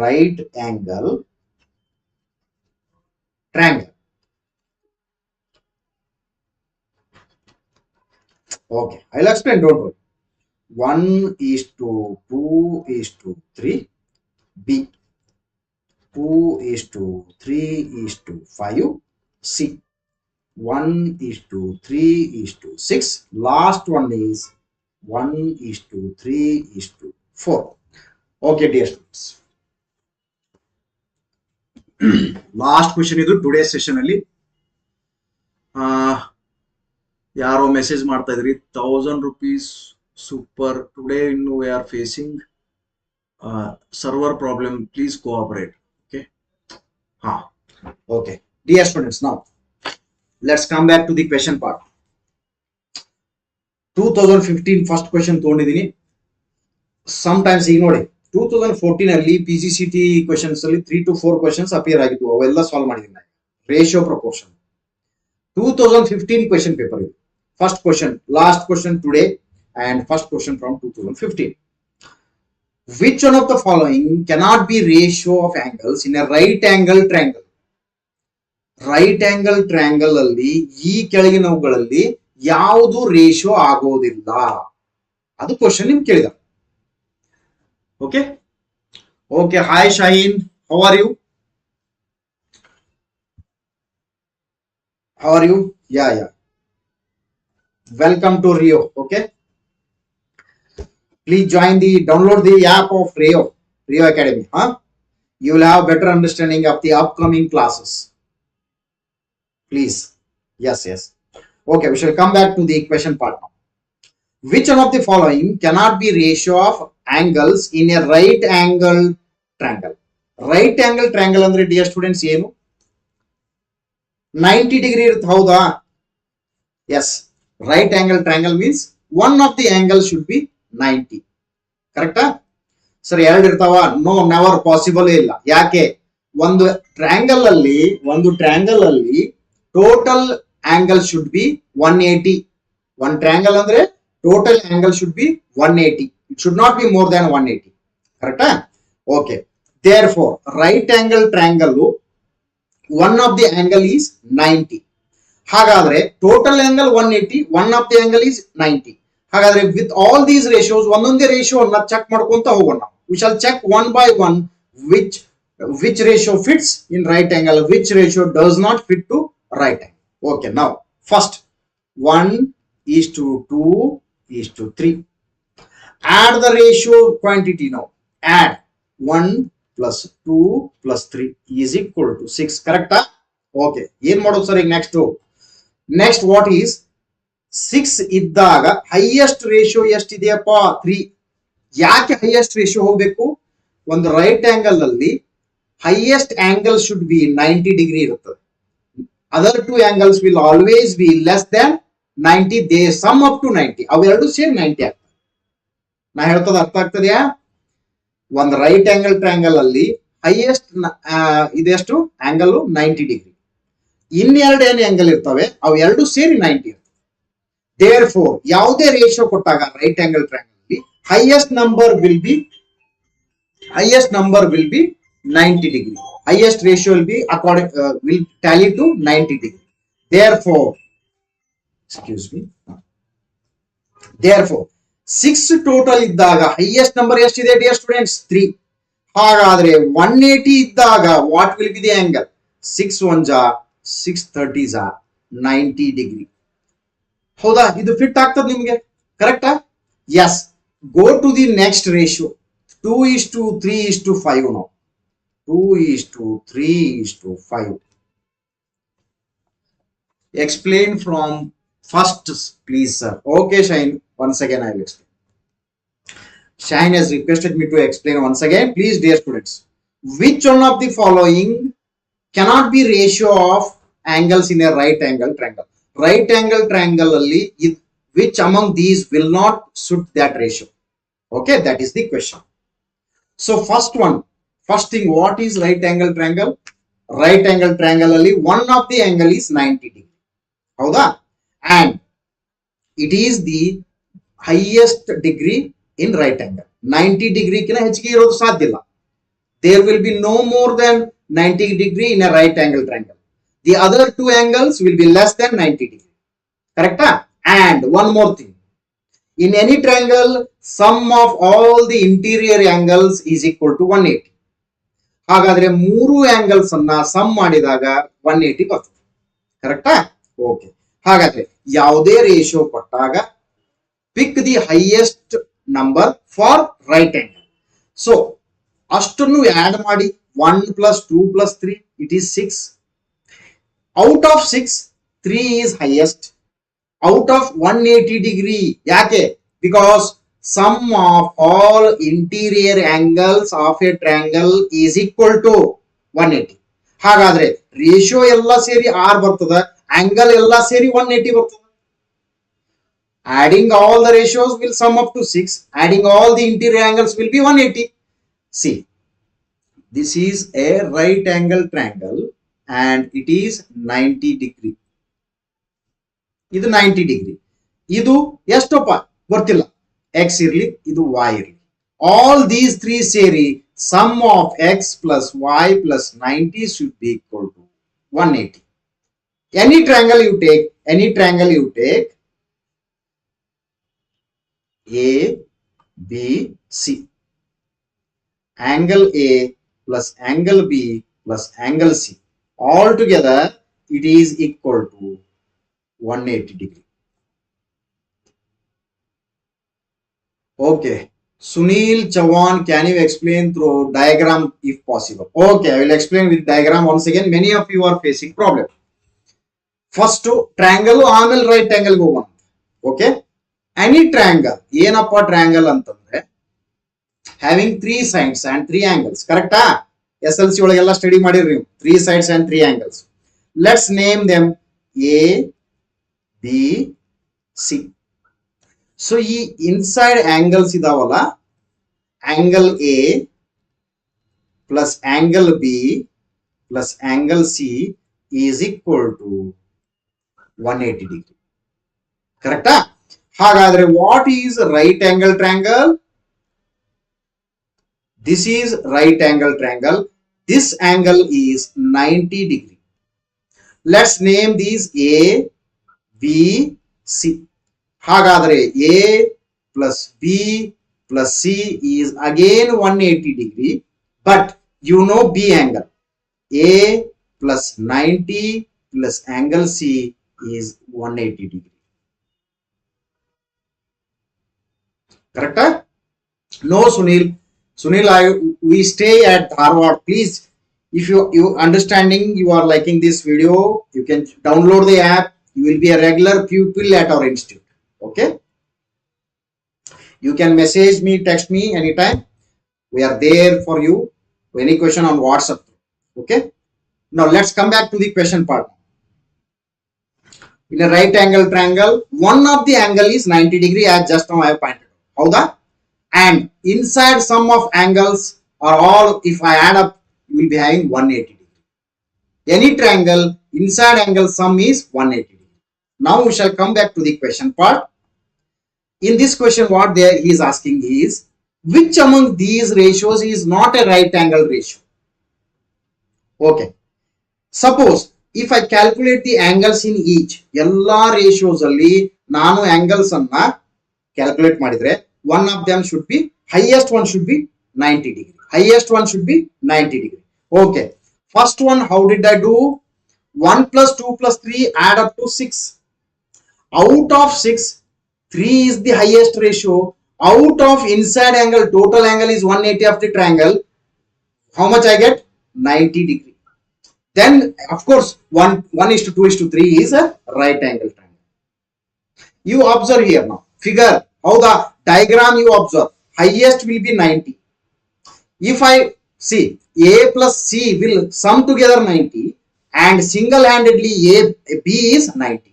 right angle triangle. Okay, I'll explain, don't worry. 1:2:3 B, 2:3:5 C, 1:3:6. Last one is 1:3:4. Okay, dear students. Last question is today's session. ಯಾರೋ message ಮಾಡ್ತಾ ಇದ್ರಿ 1000 rupees super today ಇನ್ನು we are facing server problem please cooperate. Okay ಹಾ okay dear students, now let's come back to the question part. 2015 first question ತಗೊಂಡಿದ್ದೀನಿ. Sometimes ಈಗ ನೋಡಿ 2014 ಅಲ್ಲಿ PGCET questions ಅಲ್ಲಿ 3 to 4 ಕ್ವೆಶ್ಚನ್ಸ್ ಅಪಿಯರ್ ಆಗಿದ್ವು, ಅವೆಲ್ಲ solve ಮಾಡಿದ್ದೀನಿ. ರೇಷಿಯೋ ಪ್ರಪೋರ್ಷನ್ 2015 ಕ್ವೆಶ್ಚನ್ ಪೇಪರ್ ಇದು. First question, last question today and first question from 2015. Which one of the following cannot be ratio of angles in a right angle triangle? Right angle triangle ಅಲ್ಲಿ ಈ ಕೆಳಗಿನವುಗಳಲ್ಲಿ ಯಾವುದು ratio ಆಗೋದಿಲ್ಲ? ಅದು question ನಿಮ್ಗೆ ಕೇಳಿದ. Okay okay hi Shaheen, how are you? How are you? Yeah. Welcome to Rio. Okay. Please download the app of Rio Academy. You will have better understanding of the upcoming classes. Please. Yes. Okay, we shall come back to the question part now. Which one of the following cannot be ratio of angles in a right angle triangle? Right angle triangle andre dear students ಏನು? 90 degree ಇರುತ್ತೆ, ಹೌದಾ? Yes. Right angle triangle means one of the angles should be 90. ಕರೆಕ್ಟಾ? Sir ಎರಡು ಇರ್ತಾವ? No, never, possible ಇಲ್ಲ. ಯಾಕೆ? ಒಂದು triangle ಅಲ್ಲಿ ಟೋಟಲ್ ಆಂಗಲ್ ಶುಡ್ ಬಿ 180. ಒಂದು ಟ್ರಯಾಂಗಲ್ ಅಂದ್ರೆ total angle should be 180. It should not be more than 180. ಕರೆಕ್ಟಾ? ಓಕೆ. Therefore right angle triangle one of the angle is 90. ಹಾಗಾದ್ರೆ total angle 180, one of the angle is 90. ಹಾಗಾದ್ರೆ with all these ratios ಒಂದೊಂದೇ ರೇಷಿಯೋನ check ಮಾಡ್ಕೊಂತ ಹೋಗೋಣ. We shall check one by one which ratio fits in right angle, which ratio does not fit to right angle. Okay, now first 1:2:3. Add the ratio quantity now. Add 1 plus 2 plus 3 is equal to 6. Correct? Okay. ಏನ್ ಮಾಡೋದು sir ಈಗ next what is 6 ಇದ್ದಾಗ highest ratio ಎಷ್ಟಿದೆಯಪ್ಪ? 3. ಯಾಕೆ highest ratio ಹೋಗ್ಬೇಕು? ಒಂದು right angle ಅಲ್ಲಿ highest angle should be 90 degree ಇರುತ್ತದೆ. Other two angles will always be less than 90. They sum up to 90. ಅವೆರಡು ಸೇರಿ 90 ಆಗ್ತದೆ. ನಾ ಹೇಳ್ತದ ಅರ್ಥ ಆಗ್ತದೆಯಾ? ಒಂದು ರೈಟ್ ಆಂಗಲ್ ಟ್ರಯಾಂಗಲ್ ಅಲ್ಲಿ ಹೈಯೆಸ್ಟ್ ಇದೆಷ್ಟು ಆಂಗಲ್ 90 ಡಿಗ್ರಿ. ಇನ್ನೆರಡು ಏನು ಆಂಗಲ್ ಇರ್ತವೆ, ಅವು ಎರಡು ಸೇರಿ 90 ಇರ್ತವೆ. ದೇರ್ ಫೋರ್ ಯಾವುದೇ ರೇಷಿಯೋ ಕೊಟ್ಟಾಗ ರೈಟ್ ಆಂಗಲ್ ಟ್ರಯಾಂಗಲ್ ಅಲ್ಲಿ highest number will be 90 degree. Highest ratio will be will tally to 90 degree. Therefore 6 total ಇದ್ದಾಗ highest number ಎಷ್ಟಿದೆ dear students? 3. ಹಾಗಾದ್ರೆ 180 ಇದ್ದಾಗ what will be the angle? 6 1s 6 30s 90 degree. ಹೌದಾ? ಇದು fit ಆಗ್ತದೆ ನಿಮಗೆ? ಕರೆಕ್ಟಾ? S. Go to the next ratio. 2:3:5 now. 2:3:5. Explain from first, please, sir. Okay, Shine. Once again, I will explain. Shine has requested me to explain once again. Please, dear students. Which one of the following cannot be ratio of angles in a right angle triangle? Right angle triangle alli which among these will not suit that ratio? Okay, that is the question. So first thing, what is right angle triangle? Right angle triangle alli one of the angle is 90 degree. Howda? And it is the highest degree in right angle. 90 degree kina ಹೆಚ್ಚಿಗೆ ಇರೋದು ಸಾಧ್ಯ ಇಲ್ಲ. There will be no more than 90 degree in a right angle triangle. The other two angles will be less than 90 degree. Correct? And one more thing. In any triangle, sum of all the interior angles is equal to 180. ಹಾಗಾದ್ರೆ ಮೂರು angles ಅನ್ನ some ಮಾಡಿದಾಗ 180 ಬರ್ತದೆ. ಕರೆಕ್ಟಾ? Okay. ಹಾಗಾದ್ರೆ ಯಾವುದೇ ratio ಕೊಟ್ಟಾಗ pick the highest number for right angle. So ಅಷ್ಟನ್ನು ಆಡ್ ಮಾಡಿ 1 plus 2 plus 3 it is 6. Out of 6, 3 is highest. out of 180 degree. Yake? Because sum of all interior angles of a triangle is equal to 180. ಹಾಗಾದ್ರೆ ratio ಎಲ್ಲ ಸೇರಿ r ಬರ್ತದ, angle ಎಲ್ಲ ಸೇರಿ 180 ಬರ್ತದ. Adding all the ratios will sum up to 6. Adding all the interior angles will be 180. See, this is a right angle triangle and it is 90 degree. ಇದು 90 degree. ಇದು ಎಷ್ಟಪ್ಪ ಗೊತ್ತಿಲ್ಲ, x ಇರಲಿ, ಇದು y ಇರಲಿ. ಆಲ್ ದೀಸ್ ತ್ರೀ ಸೇರಿ sum of x plus y plus 90 should be equal to 180. Any triangle you take, A, B, C. Angle A plus angle B plus angle C. All together it is equal to 180 degree. Okay. Sunil Chavan, can you explain through diagram if possible? Okay, I will explain with diagram once again. Many of you are facing problem. First triangle, ಆಮೇಲೆ right angle ಹೋಗೋಣ. Okay. Any triangle, ಏನಪ್ಪ triangle ಅಂತಂದ್ರೆ having 3 sides and 3 angles. ಕರೆಕ್ಟಾ? SLC ಒಳಗೆಲ್ಲ study ಮಾಡಿರಿ ನೀವು. 3 sides and 3 angles. Let's name them A, B, C. So ಈ inside angles ಇದಾವಲ್ಲ, angle A plus angle B plus angle C is equal to 180 degree. ಕರೆಕ್ಟಾ? ಹಾಗಾದ್ರೆ what is right angle triangle? This is right angle triangle. This angle is 90 degree. Let's name these A, B, C. ಹಾಗಾದ್ರೆ A plus B plus C is again 180 degree, but you know B angle. A plus 90 plus angle C is 180 degree. Correct? No, Sunil, we stay at Harvard. Please, if you understanding, you are liking this video, you can download the app. You will be a regular pupil at our institute. Okay? You can message me, text me anytime. We are there for you. Any question on WhatsApp. Okay? Now let's come back to the question part. In a right angle triangle, one of the angle is 90 degree as just now I have pointed out. How that? And inside sum of angles are all, if I add up, you will be having 180 degree. Any triangle, inside angle sum is 180 degree. Now we shall come back to the question part. In this question, what he is asking is, which among these ratios is not a right angle ratio? Okay. Suppose if I calculate the angles in each, ಎಲ್ಲ ratios ಅಲ್ಲಿ ನಾನು angles ಅನ್ನ calculate ಮಾಡಿದ್ರೆ, one of them should be, highest one should be 90 degree. Highest one should be 90 degree. Okay. First one, how did I do? 1 plus 2 plus 3 add up to 6. Out of 6, 3 is the highest ratio. Out of inside angle, total angle is 180 of the triangle. How much I get? 90 degree. Then, of course, 1 is to 2 is to 3 is a right angle triangle. You observe here now. Figure how the diagram you observe. Highest will be 90. If I see A plus C will sum together 90 and single-handedly B is 90.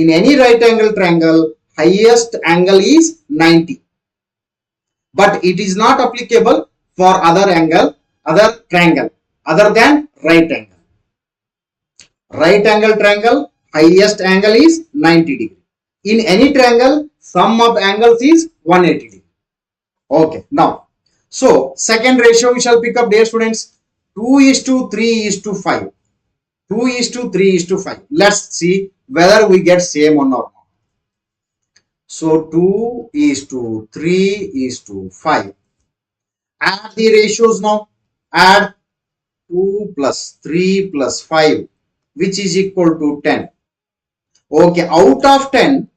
In any right angle triangle, highest angle is 90. But it is not applicable for other triangle, other than right angle. Right angle triangle, highest angle is 90 degree. In any triangle, sum of angles is 180 degree. Okay, now, so second ratio we shall pick up, dear students, 2 is to 3 is to 5. 2 is to 3 is to 5. Let's see whether we get same one or not. So 2 is to 3 is to 5. Add the ratios now. Add 2 plus 3 plus 5, which is equal to 10. Okay, out of 10,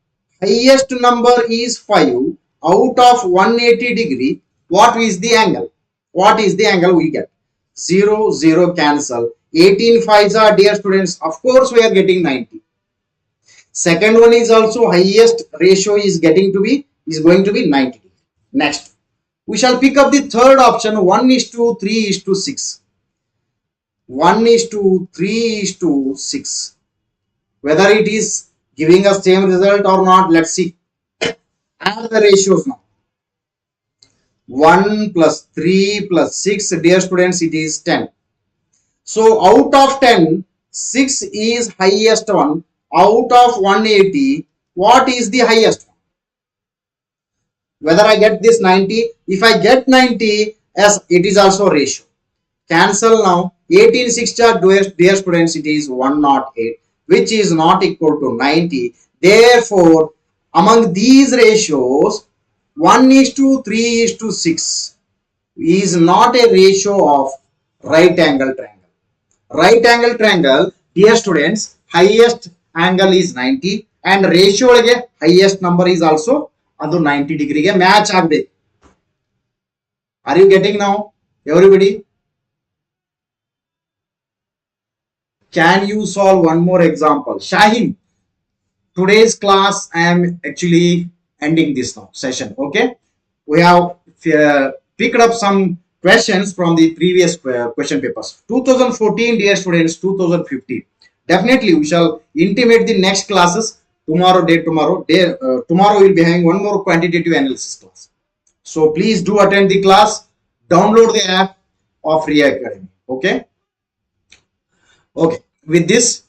highest number is 5. Out of 180 degree, what is the angle? What is the angle we get? 0, 0 cancel. 18 5s are, dear students, of course we are getting 90. Second one is also highest ratio is going to be 90. Next, we shall pick up the third option, 1 is to 3 is to 6. 1 is to 3 is to 6. Whether it is giving us same result or not, let's see. Add the ratios now. 1 plus 3 plus 6, dear students, it is 10. So out of 10, 6 is highest one. Out of 180, what is the highest one? Whether I get this 90, if I get 90, as it is also ratio. Cancel now. 18 6 dear students, it is 108, which is not equal to 90. Therefore, among these ratios, 1 is to 3 is to 6 is not a ratio of right angle triangle. Right angle triangle, dear students, highest angle is 90 and ratio highest number is also 90 degree match agbe. Are you getting now, everybody? Can you solve one more example? Shaheen, today's class I am actually ending this now session. Okay, we have picked up some questions from the previous question papers. 2014, dear students, 2015. Definitely we shall intimate the next classes tomorrow. Tomorrow we'll be having one more quantitative analysis class. So please do attend the class. Download the app of Ria Academy. Okay. Okay, with this,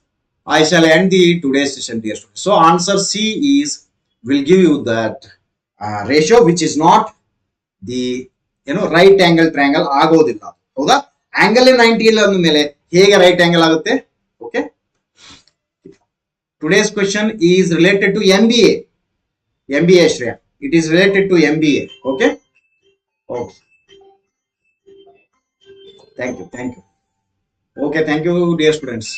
I shall end the today's session, dear students. So answer C is will give you that ratio which is not the right angle triangle ಆಗೋದಿಲ್ಲ ಹೌದಾ angle 90 ಇಲ್ಲ ಅಂದಮೇಲೆ ಹೇಗೆ right angle ಆಗುತ್ತೆ okay today's question is related to MBA Shreya, it is related to MBA. Okay, okay, thank you, okay, thank you dear students.